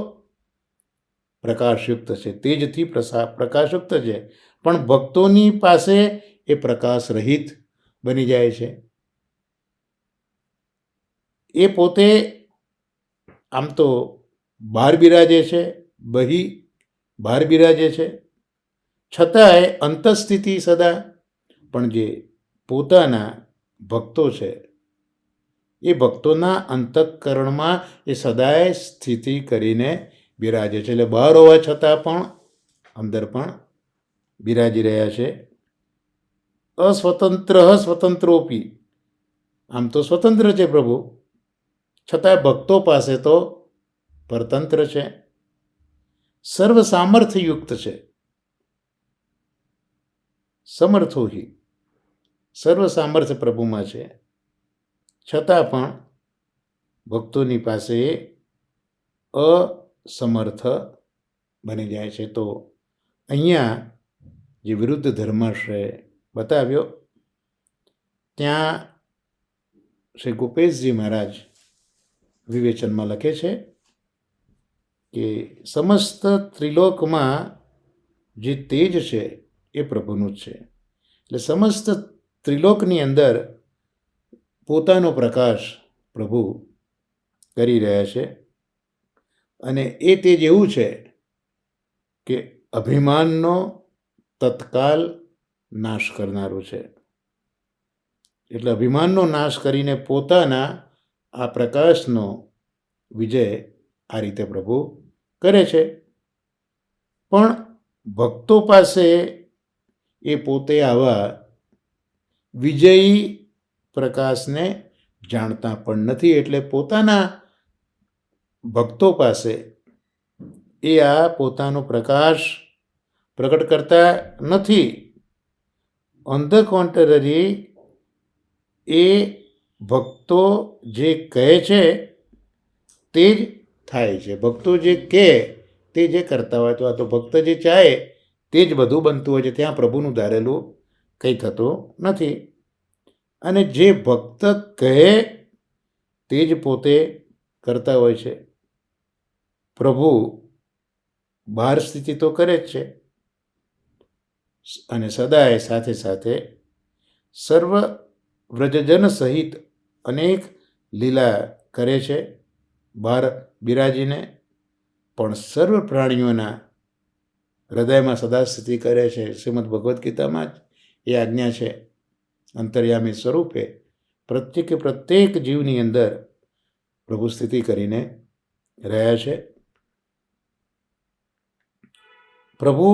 પ્રકાશયુક્ત છે, તેજથી પ્રકાશયુક્ત છે, પણ ભક્તોની પાસે એ પ્રકાશ રહિત બની જાય છે. એ પોતે આમ તો બહાર બિરાજે છે, બહાર બિરાજે છે, છતાંય અંતઃસ્થિતિ સદા, પણ જે પોતાના ભક્તો છે એ ભક્તોના અંતઃકરણમાં એ સદાય સ્થિતિ કરીને બિરાજે છે. એટલે બહાર હોવા છતાં પણ અંદર પણ બિરાજી રહ્યા છે. અસ્વતંત્ર સ્વતંત્રોપી, આમ તો સ્વતંત્ર છે પ્રભુ, છતાં ભક્તો પાસે તો પરતંત્ર છે. સર્વ સામર્થ્યયુક્ત છે, સમર્થો હિ, સર્વ સામર્થ્ય પ્રભુમાં છે, છતાં પણ ભક્તોની પાસે અસમર્થ બની જાય છે. તો અહીંયા જે વિરુદ્ધ ધર્માશ્રય બતાવ્યો, ત્યાં શ્રી ગોપેશજી મહારાજ વિવેચનમાં લખે છે કે સમસ્ત ત્રિલોકમાં જે તેજ છે એ પ્રભુનું જ છે. એટલે સમસ્ત ત્રિલોકની અંદર પોતાનો પ્રકાશ પ્રભુ કરી રહ્યા છે અને એ તેજ એવું છે કે અભિમાનનો તત્કાલ નાશ કરનારું છે. એટલે અભિમાનનો નાશ કરીને પોતાના આ પ્રકાશનો વિજય આ રીતે પ્રભુ કરે છે. પણ ભક્તો પાસે એ પોતે આવા વિજયી પ્રકાશને જાણતા પણ નથી. એટલે પોતાના ભક્તો પાસે એ આ પોતાનો પ્રકાશ પ્રગટ કરતા નથી. ઓન ધ કોન્ટ્રરી, એ ભક્તો જે કહે છે તે જ થાય છે. ભક્તો જે કહે તે જે કરતા હોય, તો આ તો ભક્ત જે ચાહે તે જ બધું બનતું હોય છે. ત્યાં પ્રભુનું ધારેલું કંઈ થતું નથી. અને જે ભક્ત કહે તે જ પોતે કરતા હોય છે. પ્રભુ બહાર સ્થિતિ તો કરે જ છે અને સદાય સાથે સાથે સર્વ વ્રજજન સહિત અનેક લીલા કરે છે બહાર બિરાજીને, પણ સર્વ પ્રાણીઓના હૃદયમાં સદા સ્થિતિ કરે છે. શ્રીમદ ભગવદ્ ગીતામાં જ એ આજ્ઞા છે. અંતર્યામી સ્વરૂપે પ્રત્યેક જીવની અંદર પ્રભુ સ્થિતિ કરીને રહ્યા છે. પ્રભુ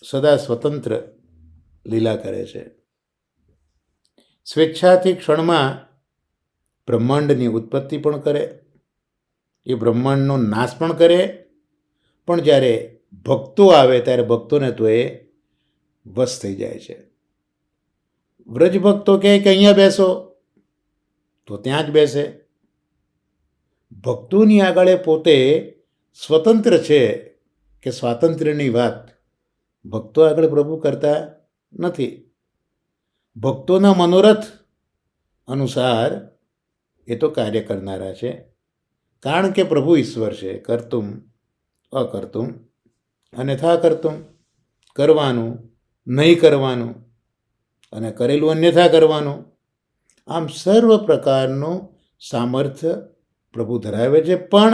સદા સ્વતંત્ર લીલા કરે છે. સ્વેચ્છાથી ક્ષણમાં બ્રહ્માંડની ઉત્પત્તિ પણ કરે, એ બ્રહ્માંડનો નાશ પણ કરે, પણ જ્યારે ભક્તો આવે ત્યારે ભક્તોને તો એ વશ થઈ જાય છે. વ્રજ ભક્તો કહે કે અહીંયા બેસો તો ત્યાં જ બેસે. ભક્તોની આગળ પોતે સ્વતંત્ર છે કે સ્વાતંત્ર્યની વાત ભક્તો આગળ પ્રભુ કરતા નથી. ભક્તોના મનોરથ અનુસાર એ તો કાર્ય કરનારા છે, કારણ કે પ્રભુ ઈશ્વર છે. કર્તુમ અકર્તુમ અન્યથા કર્તુમ, કરવાનું નહીં કરવાનું અને કરેલું અન્યથા કરવાનું, આમ સર્વ પ્રકારનું સામર્થ્ય પ્રભુ ધરાવે છે. પણ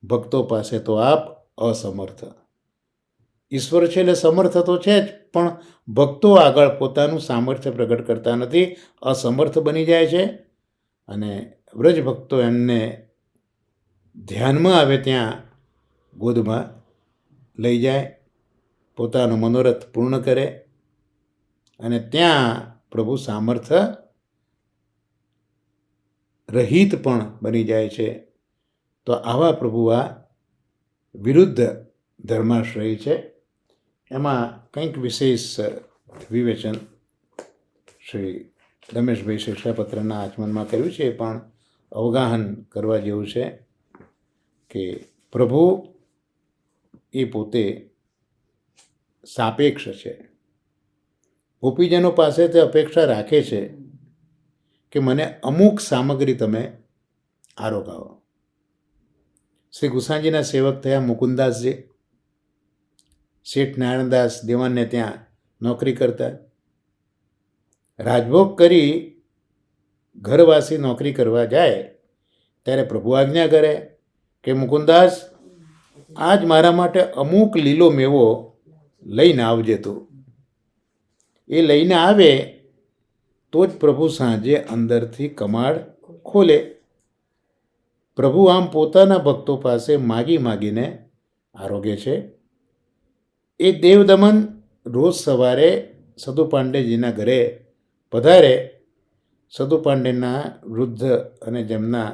ભક્તો પાસે તો આપ અસમર્થ. ઈશ્વર છે એટલે સમર્થ તો છે જ, પણ ભક્તો આગળ પોતાનું સામર્થ્ય પ્રગટ કરતા નથી, અસમર્થ બની જાય છે. અને વ્રજ ભક્તો એમને ધ્યાનમાં આવે ત્યાં ગોદમાં લઈ જાય, પોતાનું મનોરથ પૂર્ણ કરે અને ત્યાં પ્રભુ સામર્થ્ય રહિત પણ બની જાય છે. તો આવા પ્રભુ આ વિરુદ્ધ ધર્માશ્રય છે. એમાં કંઈક વિશેષ વિવેચન શ્રી રમેશભાઈ શિક્ષાપત્રના આચમનમાં કર્યું છે, પણ અવગાહન કરવા જેવું છે કે પ્રભુ એ પોતે સાપેક્ષ છે. ગોપીજનો પાસે તે અપેક્ષા રાખે છે કે મને અમુક સામગ્રી તમે આરોગાવો. શ્રી ગુસાઈજીના સેવક થયા મુકુંદાસજી, શેઠ નારાયણદાસ દેવાનને ત્યાં નોકરી કરતા. રાજભોગ કરી ઘરવાસી નોકરી કરવા જાય ત્યારે પ્રભુ આજ્ઞા કરે કે મુકુંદાસ, આજ મારા માટે અમુક લીલો મેવો લઈને આવજે તું. એ લઈને આવે તો જ પ્રભુ સાંજે અંદરથી કમાડ ખોલે. પ્રભુ આમ પોતાના ભક્તો પાસે માગી માગીને આરોગે છે. એ દેવદમન રોજ સવારે સદુ પાંડેજીના ઘરે પધારે. સદુ પાંડેના વૃદ્ધ અને જેમના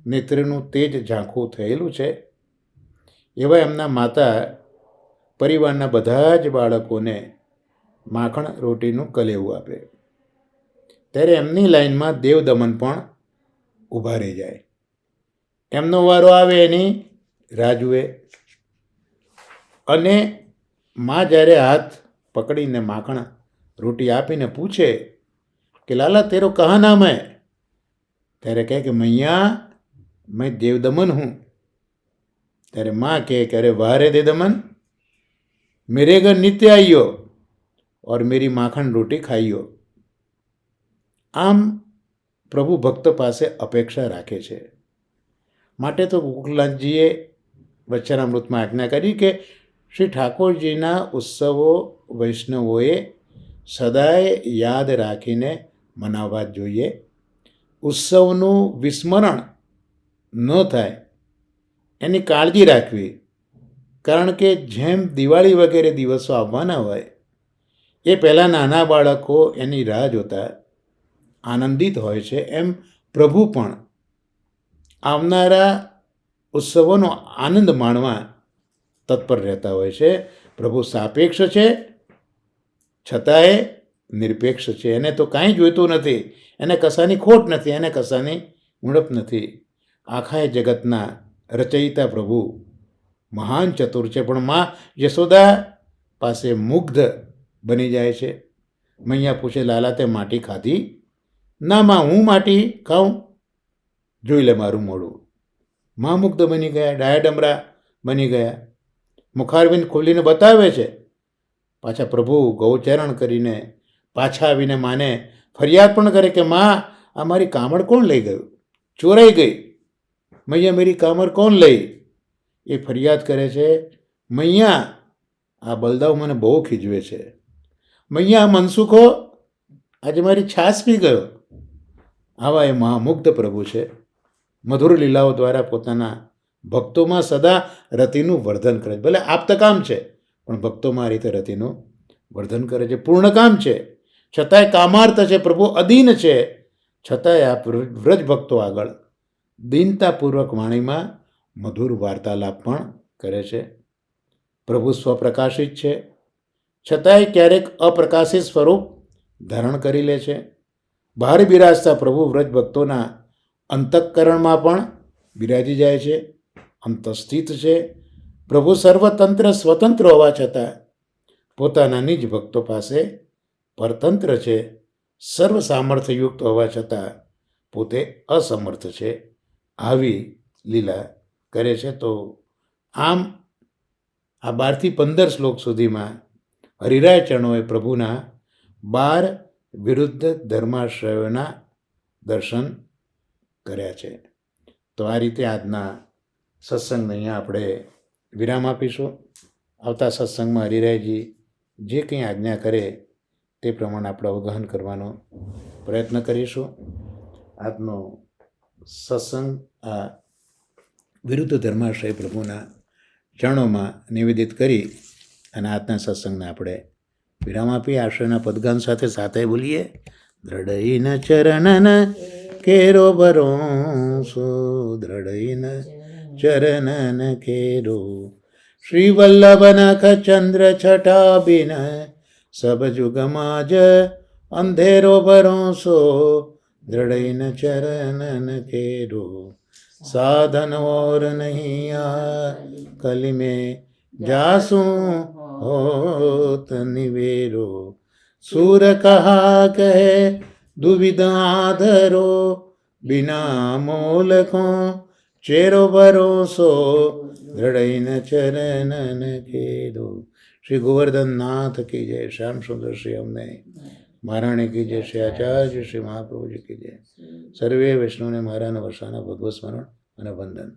નેત્રનું તેજ ઝાંખું થયેલું છે, એવા એમના માતા પરિવારના બધા જ બાળકોને માખણ રોટીનું કલેવું આપે. ત્યારે એમની લાઈનમાં દેવદમન પણ ઊભા રહી જાય. એમનો વારો આવે એની રાહ જુએ અને માં જ્યારે હાથ પકડીને માખણ રોટી આપીને પૂછે કે લાલા તેરો કહા નામ હૈ, ત્યારે કહે કે મૈયા मैं देवदमन हूँ. ત્યારે माँ કહે કે अरे वाह रे देवदमन, मेरे घर नित्य आइयो और मेरी माखण रोटी खाइयो. આમ પ્રભુ ભક્ત પાસે અપેક્ષા રાખે છે. માટે તો ગોકુલનાથજીએ વચનામૃતમાં આજ્ઞા કરી કે શ્રી ઠાકોરજીના ઉત્સવો વૈષ્ણવોએ સદાય યાદ રાખીને મનાવવા જોઈએ. ઉત્સવનું વિસ્મરણ ન થાય એની કાળજી રાખવી. કારણ કે જેમ દિવાળી વગેરે દિવસો આવવાના હોય એ પહેલાં નાના બાળકો એની રાહ જોતા આનંદિત હોય છે, એમ પ્રભુ પણ આવનારા ઉત્સવોનો આનંદ માણવા તત્પર રહેતા હોય છે. પ્રભુ સાપેક્ષ છે છતાંય નિરપેક્ષ છે. એને તો કાંઈ જોઈતું નથી, એને કશાની ખોટ નથી, એને કશાની ઉણપ નથી. આખા જગતના રચયિતા પ્રભુ મહાન ચતુર છે, પણ માં યશોદા પાસે મુગ્ધ બની જાય છે. મૈયા પૂછે, લાલા તે માટી ખાધી? ના માં, હું માટી ખાઉં? જોઈ લે મારું મોઢું. માં મુગ્ધ બની ગયા, ડાયાડમરા બની ગયા. મુખારવિંદ ખોલીને બતાવે છે. પાછા પ્રભુ ગૌચરણ કરીને પાછા આવીને માને ફરિયાદ પણ કરે કે માં, આ મારી કામળ કોણ લઈ ગયું? ચોરાઈ ગઈ. મૈયા મેરી કામળ કોણ લઈ? એ ફરિયાદ કરે છે, મૈયા આ બલદાવ મને બહુ ખીજવે છે. મૈયા મનસુખો આજે મારી છાસ પી ગયો. આવા એ મહામુગ્ધ પ્રભુ છે. મધુર લીલાઓ દ્વારા પોતાના ભક્તોમાં સદા રતિનું વર્ધન કરે છે. ભલે આપ્તકામ છે પણ ભક્તોમાં આ રીતે રતિનું વર્ધન કરે છે. પૂર્ણ કામ છે છતાંય કામાર્થ છે. પ્રભુ અધીન છે છતાંય આ વ્રજ ભક્તો આગળ દીનતાપૂર્વક વાણીમાં મધુર વાર્તાલાપ પણ કરે છે. પ્રભુ સ્વપ્રકાશિત છે છતાંય ક્યારેક અપ્રકાશિત સ્વરૂપ ધારણ કરી લે છે. બહાર બિરાજતા પ્રભુ વ્રજ ભક્તોના અંતઃકરણમાં પણ બિરાજી જાય છે, અંતસ્થિત છે. પ્રભુ સર્વતંત્ર સ્વતંત્ર હોવા છતાં પોતાના નિજ ભક્તો પાસે પરતંત્ર છે. સર્વ સામર્થ્યયુક્ત હોવા છતાં પોતે અસમર્થ છે. આવી લીલા કરે છે. તો આમ આ 12 થી 15 શ્લોક સુધીમાં હરિરાય ચરણોએ પ્રભુના 12 વિરુદ્ધ ધર્માશ્રયોના દર્શન કર્યા છે. તો આ રીતે આજના સત્સંગને અહીંયા આપણે વિરામ આપીશું. આવતા સત્સંગમાં હરિરાયજી જે કંઈ આજ્ઞા કરે તે પ્રમાણે આપણે અવગાહન કરવાનો પ્રયત્ન કરીશું. આજનો સત્સંગ આ વિરુદ્ધ ધર્માશ્રય પ્રભુના ચરણોમાં નિવેદિત કરી અને આજના સત્સંગને આપણે વિરામ આપી આશ્રયના પદગાન સાથે સાથે બોલીએ. દ્રઢઈન ચરણન કેરો ભરોસો, દ્રઢઈન ચરણન કેરો. શ્રી વલ્લભ નખ ચંદ્ર છટા બિન સબ જુગમાજ અંધેરો ભરોસો, દ્રઢઈન ચરણન કેરો. साधन और नहीं आ कली में जासू होत निवेरो. सूर कहा कहे दुविधा धरो, बिना मोल को चेरो भरोसो, दृढ़ चरणन केरो. श्री गोवर्धन नाथ की जय. श्याम सुंदर श्री अમને महाराणी की जय. श्री आचार्य श्री महाप्रभु जी की जय. સર્વે વૈષ્ણવને મારા વસાના ભગવત સ્મરણ અને વંદન.